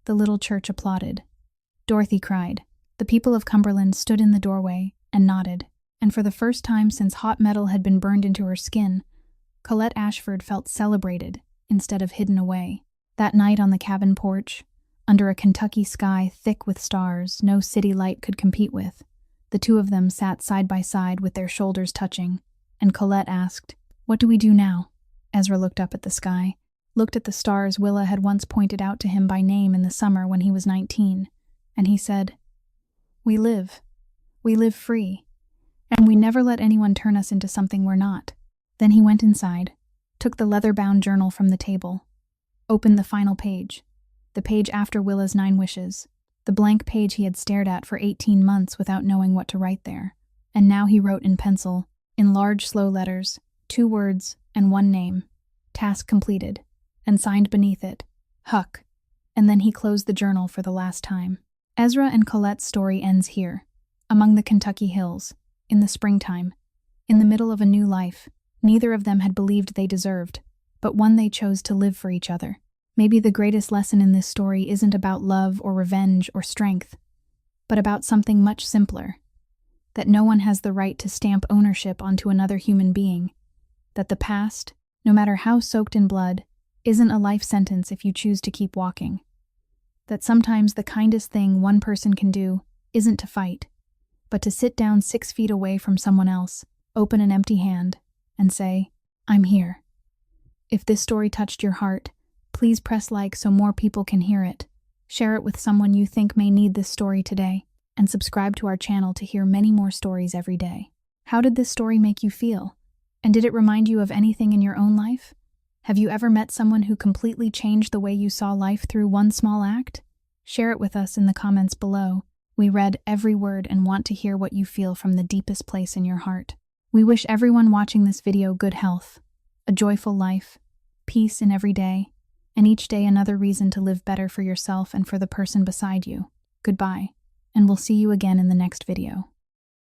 The little church applauded. Dorothy cried. The people of Cumberland stood in the doorway and nodded, and for the first time since hot metal had been burned into her skin, Colette Ashford felt celebrated instead of hidden away. That night on the cabin porch, under a Kentucky sky thick with stars no city light could compete with, the 2 of them sat side by side with their shoulders touching, and Colette asked, "What do we do now?" Ezra looked up at the sky, looked at the stars Willa had once pointed out to him by name in the summer when he was 19, and he said, "We live. We live free. And we never let anyone turn us into something we're not." Then he went inside, took the leather-bound journal from the table, opened the final page, the page after Willa's 9 wishes, the blank page he had stared at for 18 months without knowing what to write there. And now he wrote in pencil, in large, slow letters, 2 words and 1 name, task completed, and signed beneath it, Huck, and then he closed the journal for the last time. Ezra and Colette's story ends here, among the Kentucky hills, in the springtime, in the middle of a new life neither of them had believed they deserved, but one they chose to live for each other. Maybe the greatest lesson in this story isn't about love or revenge or strength, but about something much simpler, that no one has the right to stamp ownership onto another human being, that the past, no matter how soaked in blood, isn't a life sentence if you choose to keep walking, that sometimes the kindest thing one person can do isn't to fight, but to sit down 6 feet away from someone else, open an empty hand, and say, "I'm here." If this story touched your heart, please press like so more people can hear it, Share it with someone you think may need this story today, and subscribe to our channel to hear many more stories every day. How did this story make you feel? And did it remind you of anything in your own life? Have you ever met someone who completely changed the way you saw life through one small act? Share it with us in the comments below. We read every word and want to hear what you feel from the deepest place in your heart. We wish everyone watching this video good health, a joyful life, peace in every day, and each day another reason to live better for yourself and for the person beside you. Goodbye, and we'll see you again in the next video.